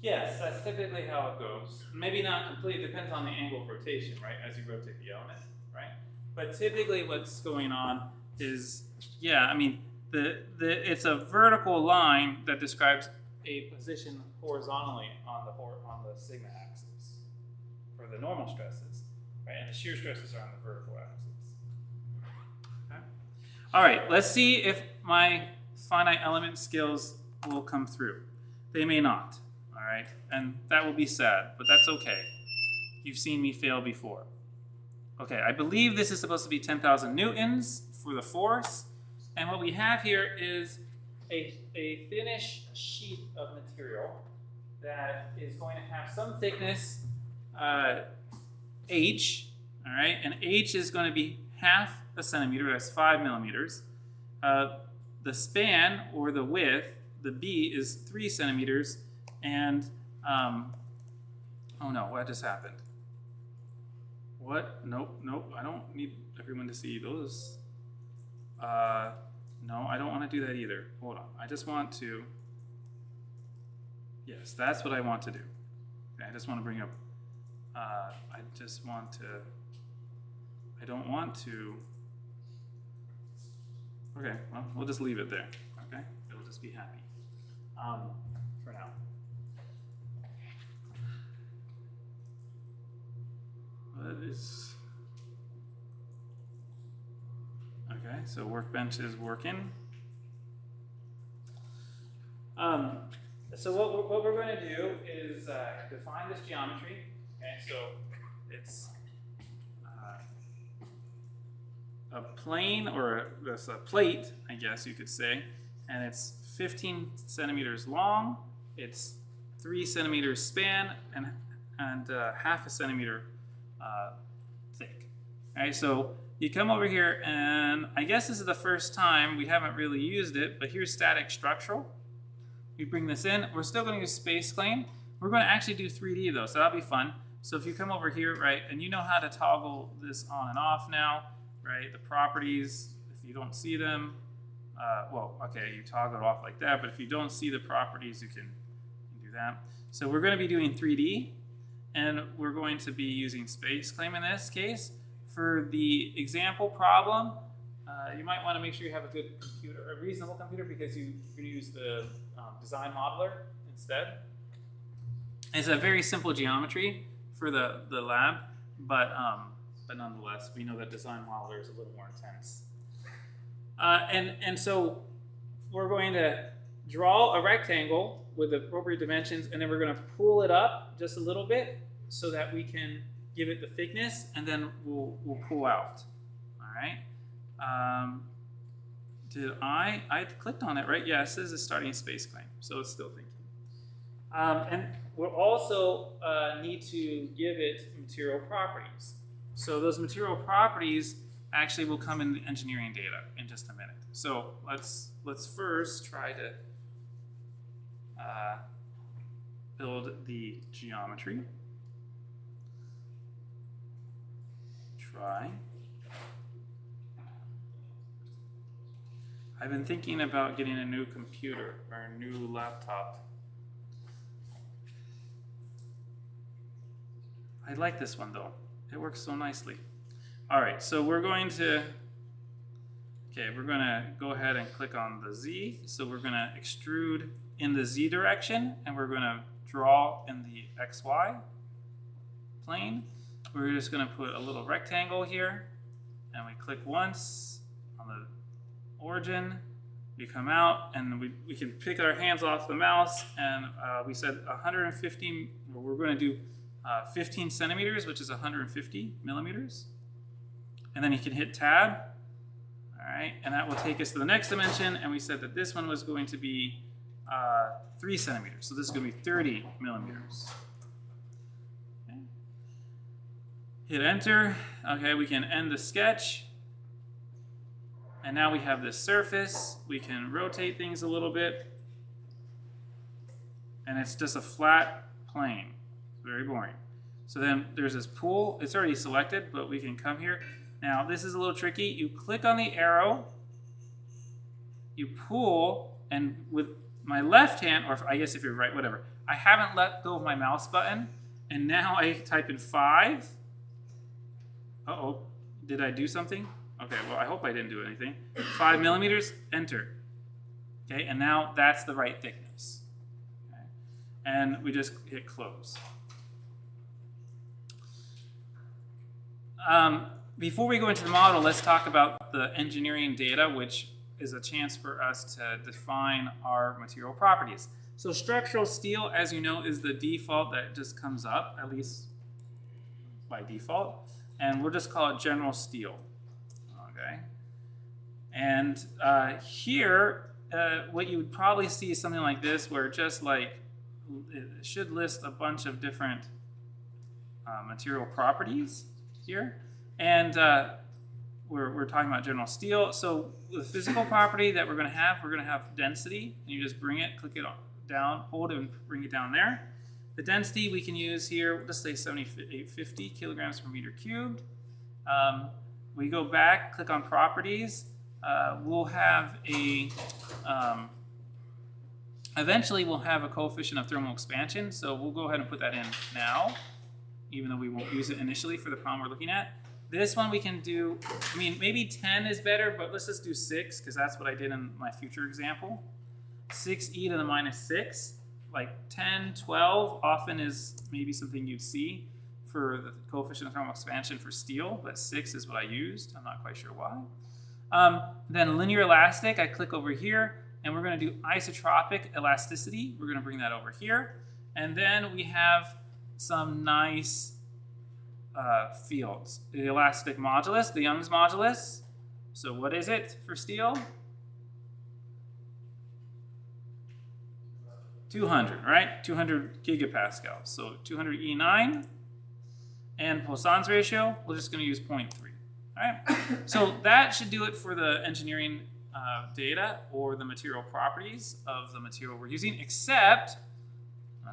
Yes, that's typically how it goes. Maybe not completely, depends on the angle of rotation, right, as you rotate the element, right? But typically what's going on is, yeah, I mean, it's a vertical line that describes a position horizontally on the sigma axis for the normal stresses, right? And the shear stresses are on the vertical axis. Okay? All right, let's see if my finite element skills will come through. They may not, all right? And that will be sad, but that's okay. You've seen me fail before. Okay, I believe this is supposed to be 10,000 newtons for the force. And what we have here is a thinnish sheet of material that is going to have some thickness, h, all right? And h is going to be 1/2 a centimeter, that's 5 millimeters. The span, or the width, the b, is 3 centimeters. And, oh no, what just happened? What? Nope, I don't need everyone to see those. No, I don't want to do that either. Hold on. I just want to Yes, that's what I want to do. Okay, I just want to bring up, I don't want to, okay, well, we'll just leave it there, okay? It'll just be happy for now. What is, okay, so workbench is working. So what we're going to do is define this geometry. Okay, so it's a plane, or a plate, I guess you could say, and it's 15 centimeters long. It's 3 centimeters span and half a centimeter thick. All right, so you come over here, and I guess this is the first time we haven't really used it, but here's static structural. We bring this in. We're still going to use space claim. We're going to actually do 3D though, so that'll be fun. So if you come over here, right, and you know how to toggle this on and off now, right? The properties, if you don't see them, well, okay, you toggle it off like that, but if you don't see the properties, you can do that. So we're going to be doing 3D, and we're going to be using space claim in this case. For the example problem, you might want to make sure you have a good computer, a reasonable computer, because you're going to use the design modeler instead. It's a very simple geometry for the lab, but nonetheless, we know that design modeler is a little more intense. And so we're going to draw a rectangle with appropriate dimensions, and then we're going to pull it up just a little bit so that we can give it the thickness, and then we'll pull out. All right. I clicked on it, right? Yeah, it says it's starting space claim, so it's still thinking. And we'll also need to give it material properties. So those material properties actually will come in the engineering data in just a minute. So let's first try to build the geometry. Try. I've been thinking about getting a new computer or a new laptop. I like this one though. It works so nicely. All right, so we're going to go ahead and click on the Z. So we're going to extrude in the Z direction, and we're going to draw in the XY plane. We're just going to put a little rectangle here, and we click once on the origin. We come out, and we can pick our hands off the mouse, and we said 150, we're going to do 15 centimeters, which is 150 millimeters. And then you can hit tab, all right, and that will take us to the next dimension, and we said that this one was going to be 3 centimeters, so this is going to be 30 millimeters. Okay. Hit enter. Okay, we can end the sketch. And now we have this surface. We can rotate things a little bit. And it's just a flat plane. Very boring. So then there's this pool. It's already selected, but we can come here. Now this is a little tricky. You click on the arrow. You pull, and with my left hand, or I guess if you're right, whatever. I haven't let go of my mouse button. And now I type in 5. Uh-oh. Did I do something? Okay, well, I hope I didn't do anything. 5 millimeters, enter. Okay, and now that's the right thickness. Okay. And we just hit close. Before we go into the model, let's talk about the engineering data, which is a chance for us to define our material properties. So structural steel, as you know, is the default that just comes up, at least by default. And we'll just call it general steel. Okay. And here, what you would probably see is something like this, where just like it should list a bunch of different material properties here. And we're talking about general steel. So the physical property that we're going to have density. And you just bring it, click it down, hold it, and bring it down there. The density we can use here, let's say 750 kilograms per meter cubed. We go back, click on properties. We'll have a Eventually, we'll have a coefficient of thermal expansion, so we'll go ahead and put that in now, even though we won't use it initially for the problem we're looking at. This one we can do, I mean, maybe 10 is better, but let's just do 6, because that's what I did in my future example. 6e to the minus 6, like 10, 12 often is maybe something you'd see for the coefficient of thermal expansion for steel, but 6 is what I used. I'm not quite sure why. Then linear elastic, I click over here, and we're going to do isotropic elasticity. We're going to bring that over here. And then we have some nice fields. The elastic modulus, the Young's modulus. So what is it for steel? 200, right? 200 gigapascals. So 200 E9. And Poisson's ratio, we're just going to use 0.3. All right? So that should do it for the engineering data or the material properties of the material we're using, except,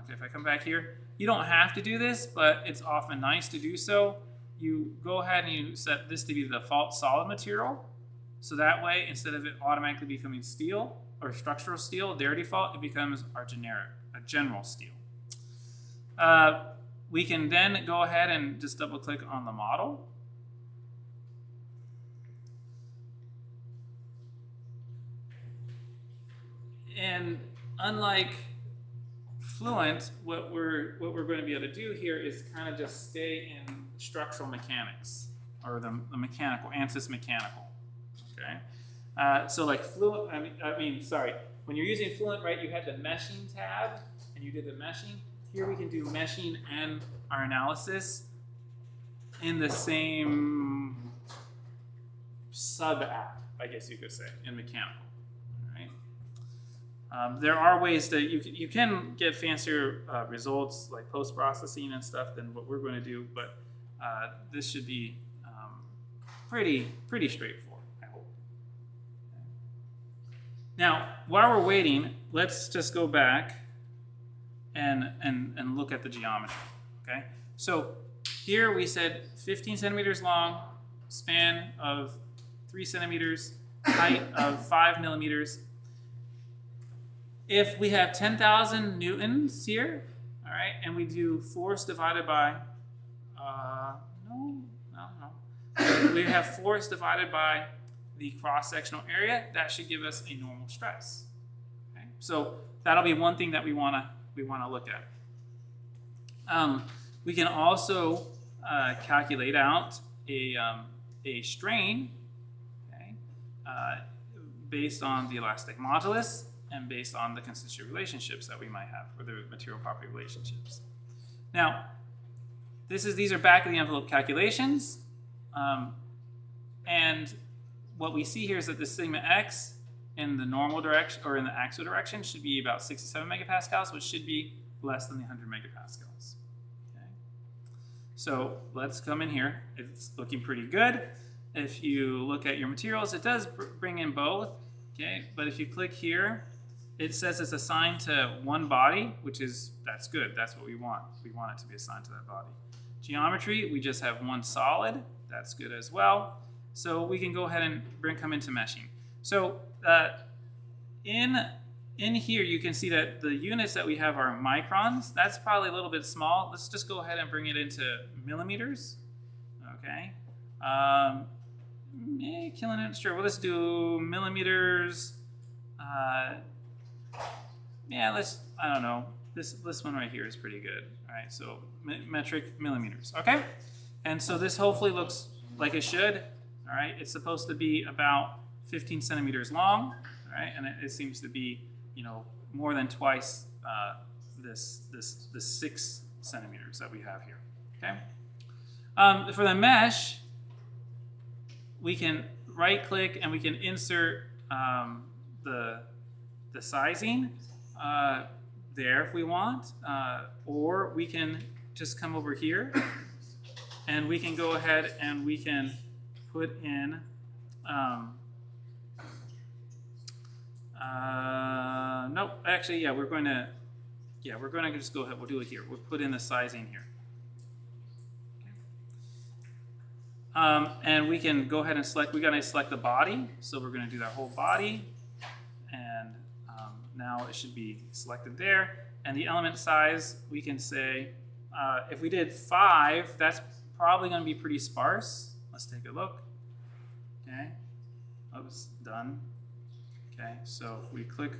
okay, if I come back here, you don't have to do this, but it's often nice to do so. You go ahead and you set this to be the default solid material. So that way, instead of it automatically becoming steel or structural steel, their default, it becomes our general steel. We can then go ahead and just double click on the model. And unlike Fluent, what we're going to be able to do here is kind of just stay in structural mechanics, or the mechanical, Ansys mechanical. Okay, so like Fluent, sorry, when you're using Fluent, right, you had the meshing tab, and you did the meshing. Here we can do meshing and our analysis in the same sub-app, I guess you could say, in mechanical. There are ways that you can get fancier results like post-processing and stuff than what we're going to do, but this should be pretty straightforward, I hope. Now, while we're waiting, let's just go back and look at the geometry. Okay, so here we said 15 centimeters long, span of 3 centimeters, height of 5 millimeters. If we have 10,000 newtons here, all right, and we do force divided by, we have force divided by the cross-sectional area, that should give us a normal stress. Okay? So that'll be one thing that we want to look at. We can also calculate out a strain, okay, based on the elastic modulus and based on the constitutive relationships that we might have, or the material property relationships. Now, these are back of the envelope calculations, and what we see here is that the sigma x in the normal direction, or in the axial direction, should be about 67 megapascals, which should be less than the 100 megapascals. Okay. So let's come in here. It's looking pretty good. If you look at your materials, it does bring in both. Okay, but if you click here, it says it's assigned to one body, that's good. That's what we want. We want it to be assigned to that body. Geometry, we just have one solid. That's good as well. So we can go ahead and come into meshing. So in here, you can see that the units that we have are microns. That's probably a little bit small. Let's just go ahead and bring it into millimeters. Okay. Kilonewtons, sure. Well, let's do millimeters. I don't know. This one right here is pretty good. All right, so metric millimeters. Okay, and so this hopefully looks like it should. All right, it's supposed to be about 15 centimeters long. All right, and it seems to be, more than twice this 6 centimeters that we have here. Okay, for the mesh, we can right-click and we can insert the sizing there if we want, or we can just come over here and we can go ahead and we can put in nope, actually, yeah, we're going to just go ahead, we'll do it here. We'll put in the sizing here. And we can go ahead and select the body. So we're going to do that whole body. And now it should be selected there. And the element size, we can say, if we did 5, that's probably going to be pretty sparse. Let's take a look. Okay. Oops, done. Okay, so if we click,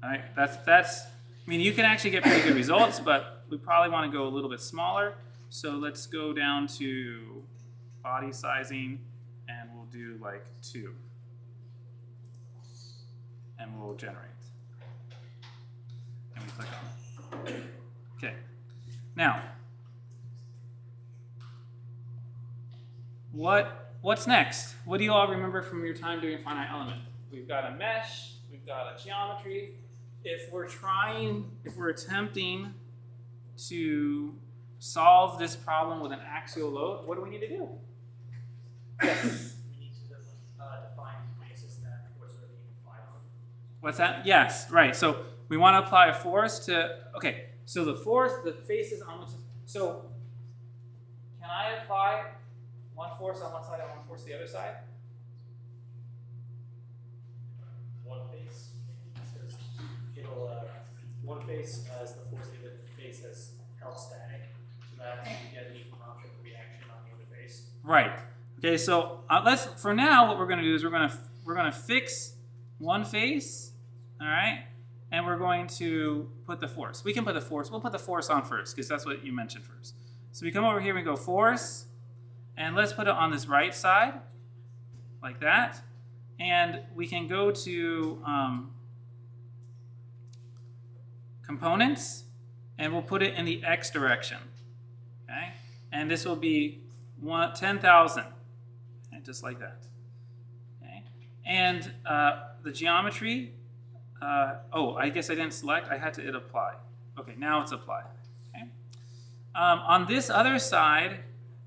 all right, that's. I mean, you can actually get pretty good results, but we probably want to go a little bit smaller. So let's go down to body sizing, and we'll do like 2, and we'll generate. And we click on it. Okay. Now, what's next? What do you all remember from your time doing finite element? We've got a mesh, we've got a geometry. If we're attempting to solve this problem with an axial load, what do we need to do? Yes. We need to define bases that forces are being applied on. What's that? Yes, right. So we want to apply a force to, okay, so the force, the faces on which, so can I apply one force on one side and one force on the other side? One face, because it'll one face has the force, the other face has held static, so that you get an equilateral reaction on the other face. Right. Okay. So for now, what we're going to do is we're going to fix one face. All right. And we're going to put the force. We can put the force. We'll put the force on first because that's what you mentioned first. So we come over here. We go force, and let's put it on this right side, like that. And we can go to components, and we'll put it in the x direction. Okay, and this will be 10,000, okay, just like that. Okay, and the geometry. Oh, I guess I didn't select. I had to hit apply. Okay, now it's applied. Okay. On this other side,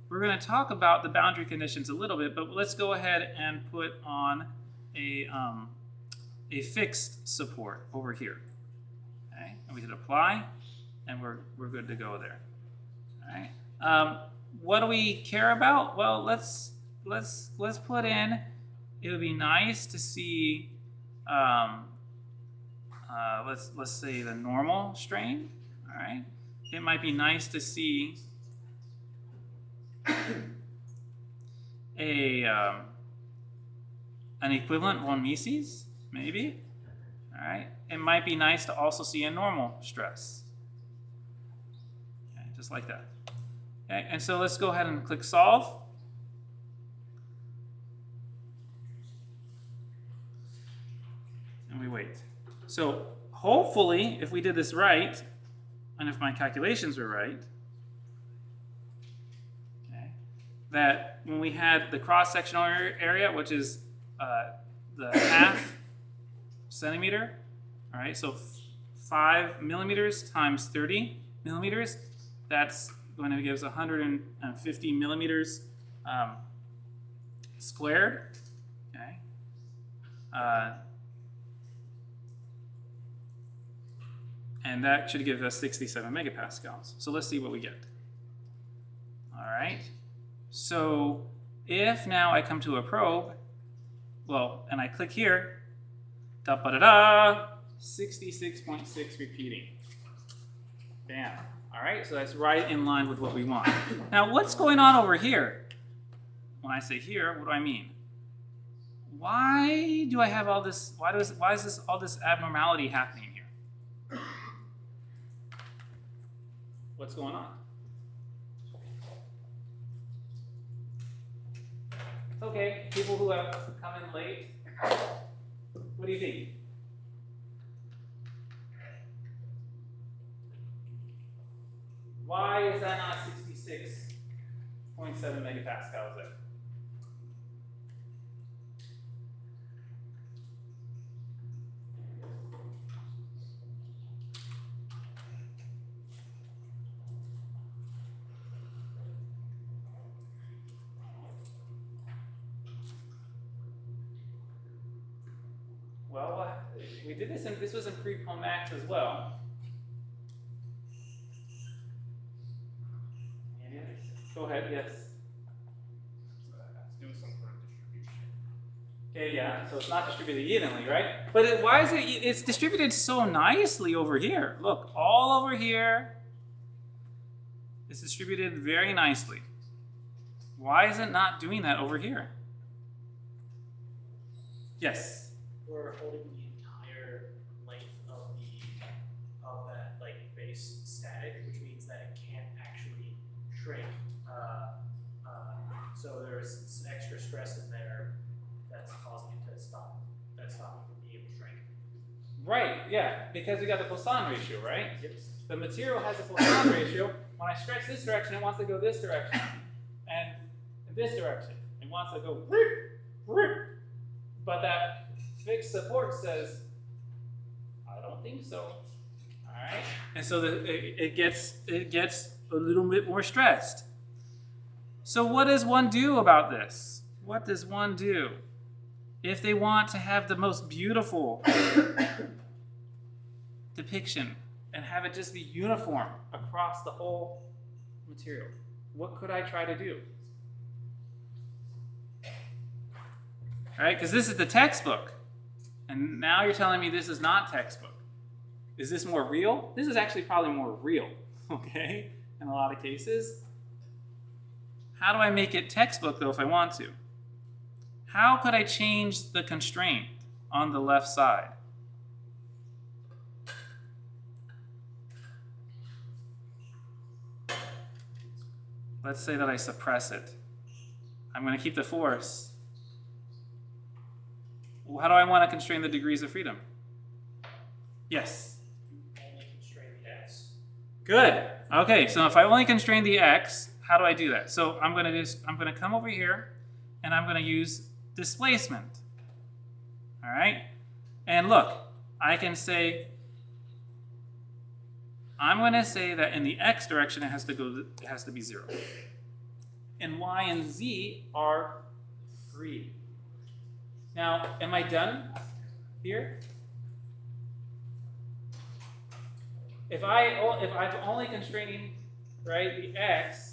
we're going to talk about the boundary conditions a little bit, but let's go ahead and put on a fixed support over here. Okay, and we hit apply, and we're good to go there. All right. What do we care about? Well, let's put in. It would be nice to see. Let's say the normal strain. All right. It might be nice to see an equivalent von Mises, maybe. All right. It might be nice to also see a normal stress. Okay, just like that. Okay, and so let's go ahead and click solve. And we wait. So hopefully, if we did this right, and if my calculations were right, okay, that when we had the cross-sectional area, which is the half centimeter, all right, so 5 millimeters times 30 millimeters, that's going to give us 150 millimeters squared, okay. And that should give us 67 megapascals. So let's see what we get. All right. So if now I come to a probe, well, and I click here, da-ba-da-da, 66.6 repeating. Bam. All right, so that's right in line with what we want. Now, what's going on over here? When I say here, what do I mean? Why do I have all this? Why is all this abnormality happening here? What's going on? It's okay. People who have come in late, what do you think? Why is that not 66.7 megapascals there? Well, we did this, and this was in pre-Pomax as well. Go ahead, yes. So that has to do with some sort of distribution. Okay, yeah, so it's not distributed evenly, right? But why is it's distributed so nicely over here. Look, all over here, it's distributed very nicely. Why is it not doing that over here? Yes? We're holding the entire length of that like face static, which means that it can't actually shrink. So there's extra stress in there that's causing it to stop. That's stopping it from being able to shrink. Right, yeah, because we got the Poisson ratio, right? Yep. The material has a Poisson ratio. When I stretch this direction, it wants to go this direction. And in this direction, it wants to go rip, rip. But that fixed support says, I don't think so. All right? And so it gets a little bit more stressed. So what does one do about this? What does one do if they want to have the most beautiful depiction and have it just be uniform across the whole material? What could I try to do? All right, because this is the textbook. And now you're telling me this is not textbook. Is this more real? This is actually probably more real, okay, in a lot of cases. How do I make it textbook, though, if I want to? How could I change the constraint on the left side? Let's say that I suppress it. I'm going to keep the force. Well, how do I want to constrain the degrees of freedom? Yes? Only constrain the x. Good. Okay, so if I only constrain the x, how do I do that? So I'm going to come over here, and I'm going to use displacement. All right? And look, I can say, I'm going to say that in the x direction it has to be 0. And y and z are free. Now, am I done here? If I'm only constraining, right, the x,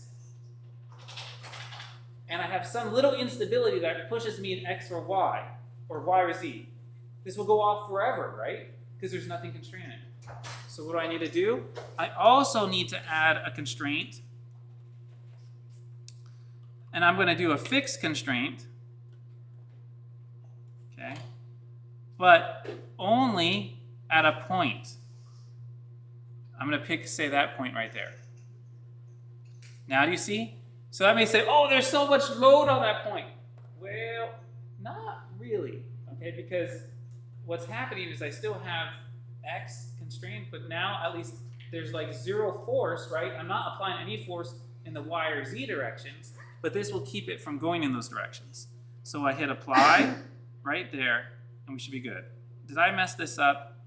and I have some little instability that pushes me in x or y or z, this will go off forever, right? Because there's nothing constraining it. So what do I need to do? I also need to add a constraint. And I'm going to do a fixed constraint. Okay? But only at a point. I'm going to say that point right there. Now do you see? So that may say, oh, there's so much load on that point. Well, not really. Okay? Because what's happening is I still have x constrained, but now at least there's like 0 force, right? I'm not applying any force in the y or z directions, but this will keep it from going in those directions. So I hit apply right there, and we should be good. Did I mess this up?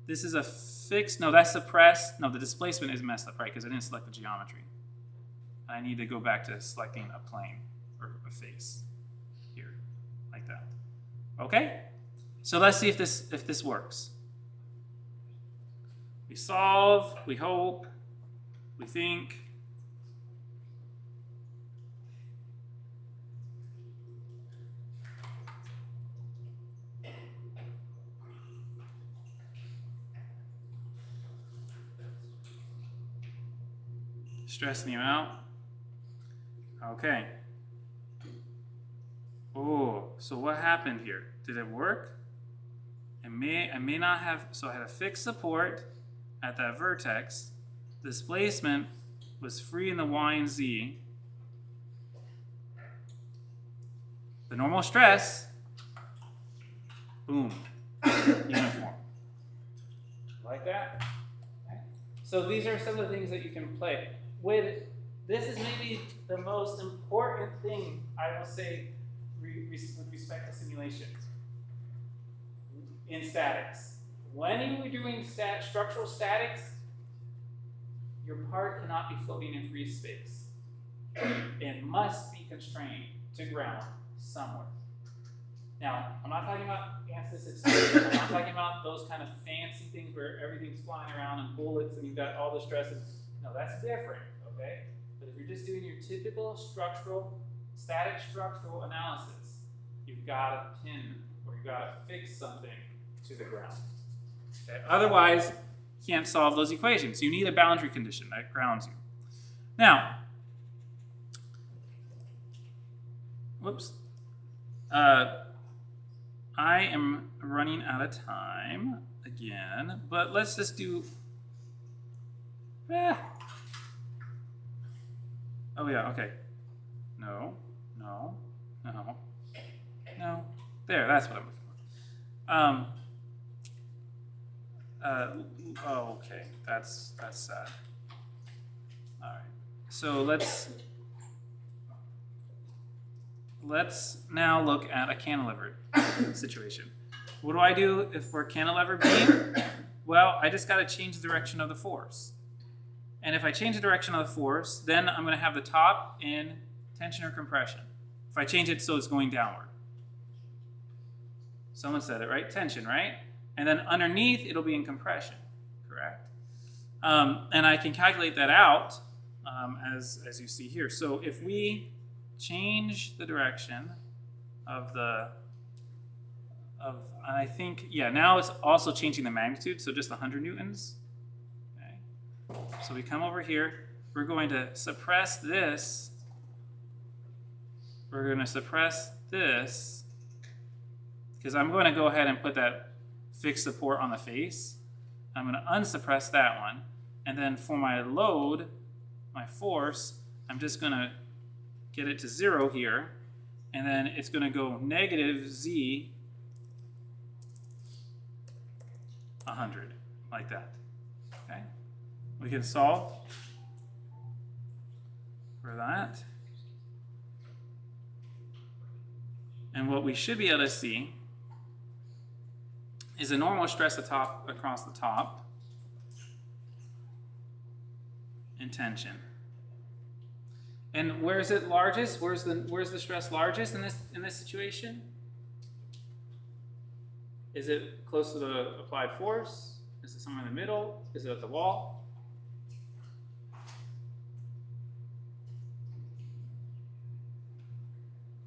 This is a fixed, no, that's suppressed. No, the displacement is messed up, right? Because I didn't select the geometry. I need to go back to selecting a plane or a face here, like that. Okay? So let's see if this works. We solve, we hope, we think. Stressing you out. Okay. Oh, so what happened here? Did it work? I may not have, so I had a fixed support at that vertex. Displacement was free in the y and z. The normal stress, boom, uniform. Like that? Okay. So these are some of the things that you can play with. This is maybe the most important thing I will say with respect to simulations in statics. When you're doing structural statics, your part cannot be floating in free space. It must be constrained to ground somewhere. Now, I'm not talking about Ansys extension. I'm not talking about those kind of fancy things where everything's flying around and bullets and you've got all the stresses. No, that's different, okay? But if you're just doing your typical static structural analysis, you've got to pin or you've got to fix something to the ground. Okay? Otherwise, you can't solve those equations. You need a boundary condition that grounds you. Now, whoops. I am running out of time again, but let's just do. Oh yeah, okay. No. There, that's what I'm looking for. Okay, that's sad. All right, so let's now look at a cantilever situation. What do I do if for a cantilever beam? Well, I just got to change the direction of the force. And if I change the direction of the force, then I'm going to have the top in tension or compression. If I change it so it's going downward. Someone said it, right? Tension, right? And then underneath, it'll be in compression, correct? And I can calculate that out as you see here. So if we change the direction of I think, yeah, now it's also changing the magnitude, so just 100 newtons. Okay. So we come over here, we're going to suppress this. We're going to suppress this, because I'm going to go ahead and put that fixed support on the face. I'm going to unsuppress that one. And then for my load, my force, I'm just going to get it to 0 here. And then it's going to go negative z 100, like that. Okay? We can solve for that. And what we should be able to see is a normal stress across the top and tension. And where is it largest? Where's the stress largest in this situation? Is it close to the applied force? Is it somewhere in the middle? Is it at the wall?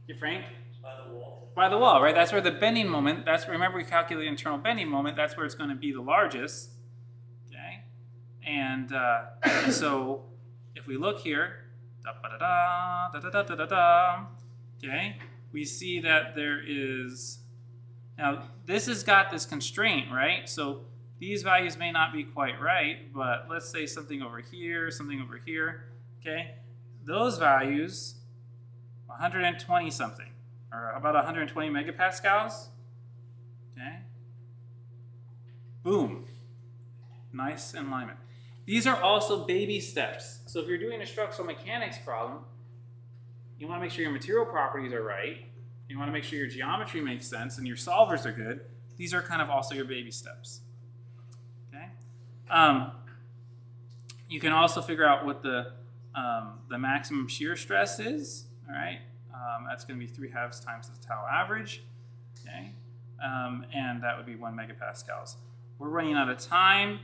You Frank? By the wall. By the wall, right? That's where the bending moment, remember we calculate the internal bending moment, that's where it's going to be the largest. Okay? And so if we look here, okay, we see that there is, now this has got this constraint, right? So these values may not be quite right, but let's say something over here, okay? Those values, 120 something, or about 120 megapascals, okay? Boom, nice alignment. These are also baby steps. So if you're doing a structural mechanics problem, you want to make sure your material properties are right. You want to make sure your geometry makes sense and your solvers are good. These are kind of also your baby steps. Okay. You can also figure out what the maximum shear stress is. All right. That's going to be 3/2 times the tau average. Okay. And that would be 1 megapascals. We're running out of time.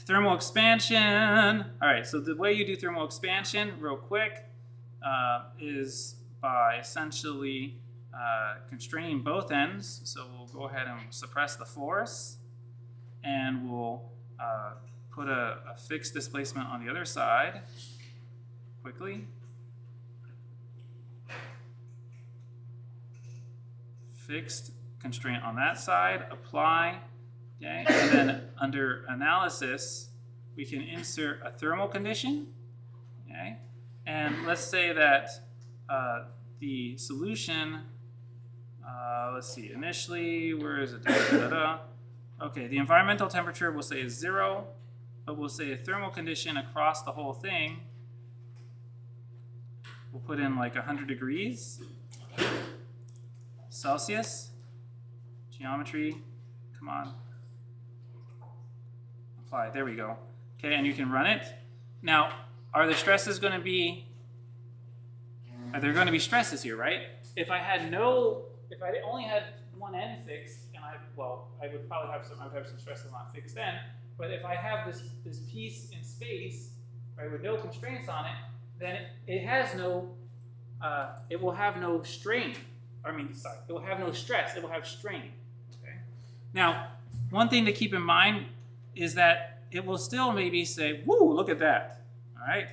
Thermal expansion. All right, so the way you do thermal expansion, real quick, is by essentially constraining both ends. So we'll go ahead and suppress the force, and we'll put a fixed displacement on the other side quickly. Fixed constraint on that side, apply. Okay, and then under analysis, we can insert a thermal condition. Okay, and let's say that the solution, let's see, initially, where is it? Okay, the environmental temperature we'll say is 0, but we'll say a thermal condition across the whole thing. We'll put in like 100 degrees Celsius. Geometry, come on. Apply, there we go. Okay, and you can run it. Now, are the stresses going to be, are there going to be stresses here, right? If I only had one end fixed, and I would probably have some stresses not fixed then, but if I have this piece in space, right, with no constraints on it, then it will have no strain. it will have no stress, it will have strain. Okay? Now, one thing to keep in mind is that it will still maybe say, woo, look at that. All right?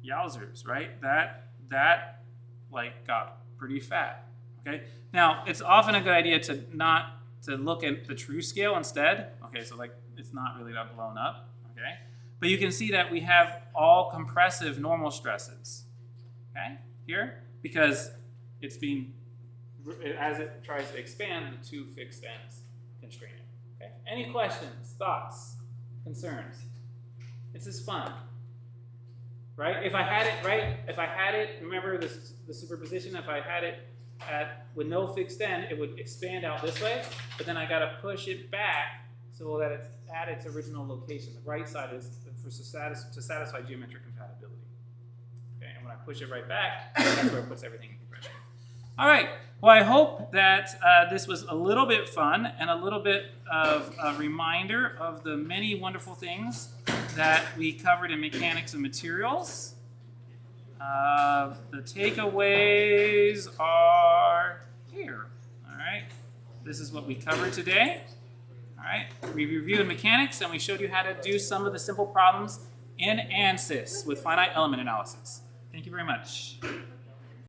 Yowzers, right? That like got pretty fat. Okay? Now, it's often a good idea to look at the true scale instead. Okay, so like it's not really that blown up. Okay? But you can see that we have all compressive normal stresses. Okay? Here, because it's being, as it tries to expand, the two fixed ends constrain it. Okay? Any questions, thoughts, concerns? This is fun. Right? If I had it, remember the superposition, if I had it with no fixed end, it would expand out this way, but then I gotta push it back so that it's at its original location. The right side is to satisfy geometric compatibility. Okay, and when I push it right back, that's where it puts everything in compression. All right, well, I hope that this was a little bit fun and a little bit of a reminder of the many wonderful things that we covered in mechanics and materials. The takeaways are here. All right, this is what we covered today. All right, we reviewed mechanics and we showed you how to do some of the simple problems in Ansys with finite element analysis. Thank you very much.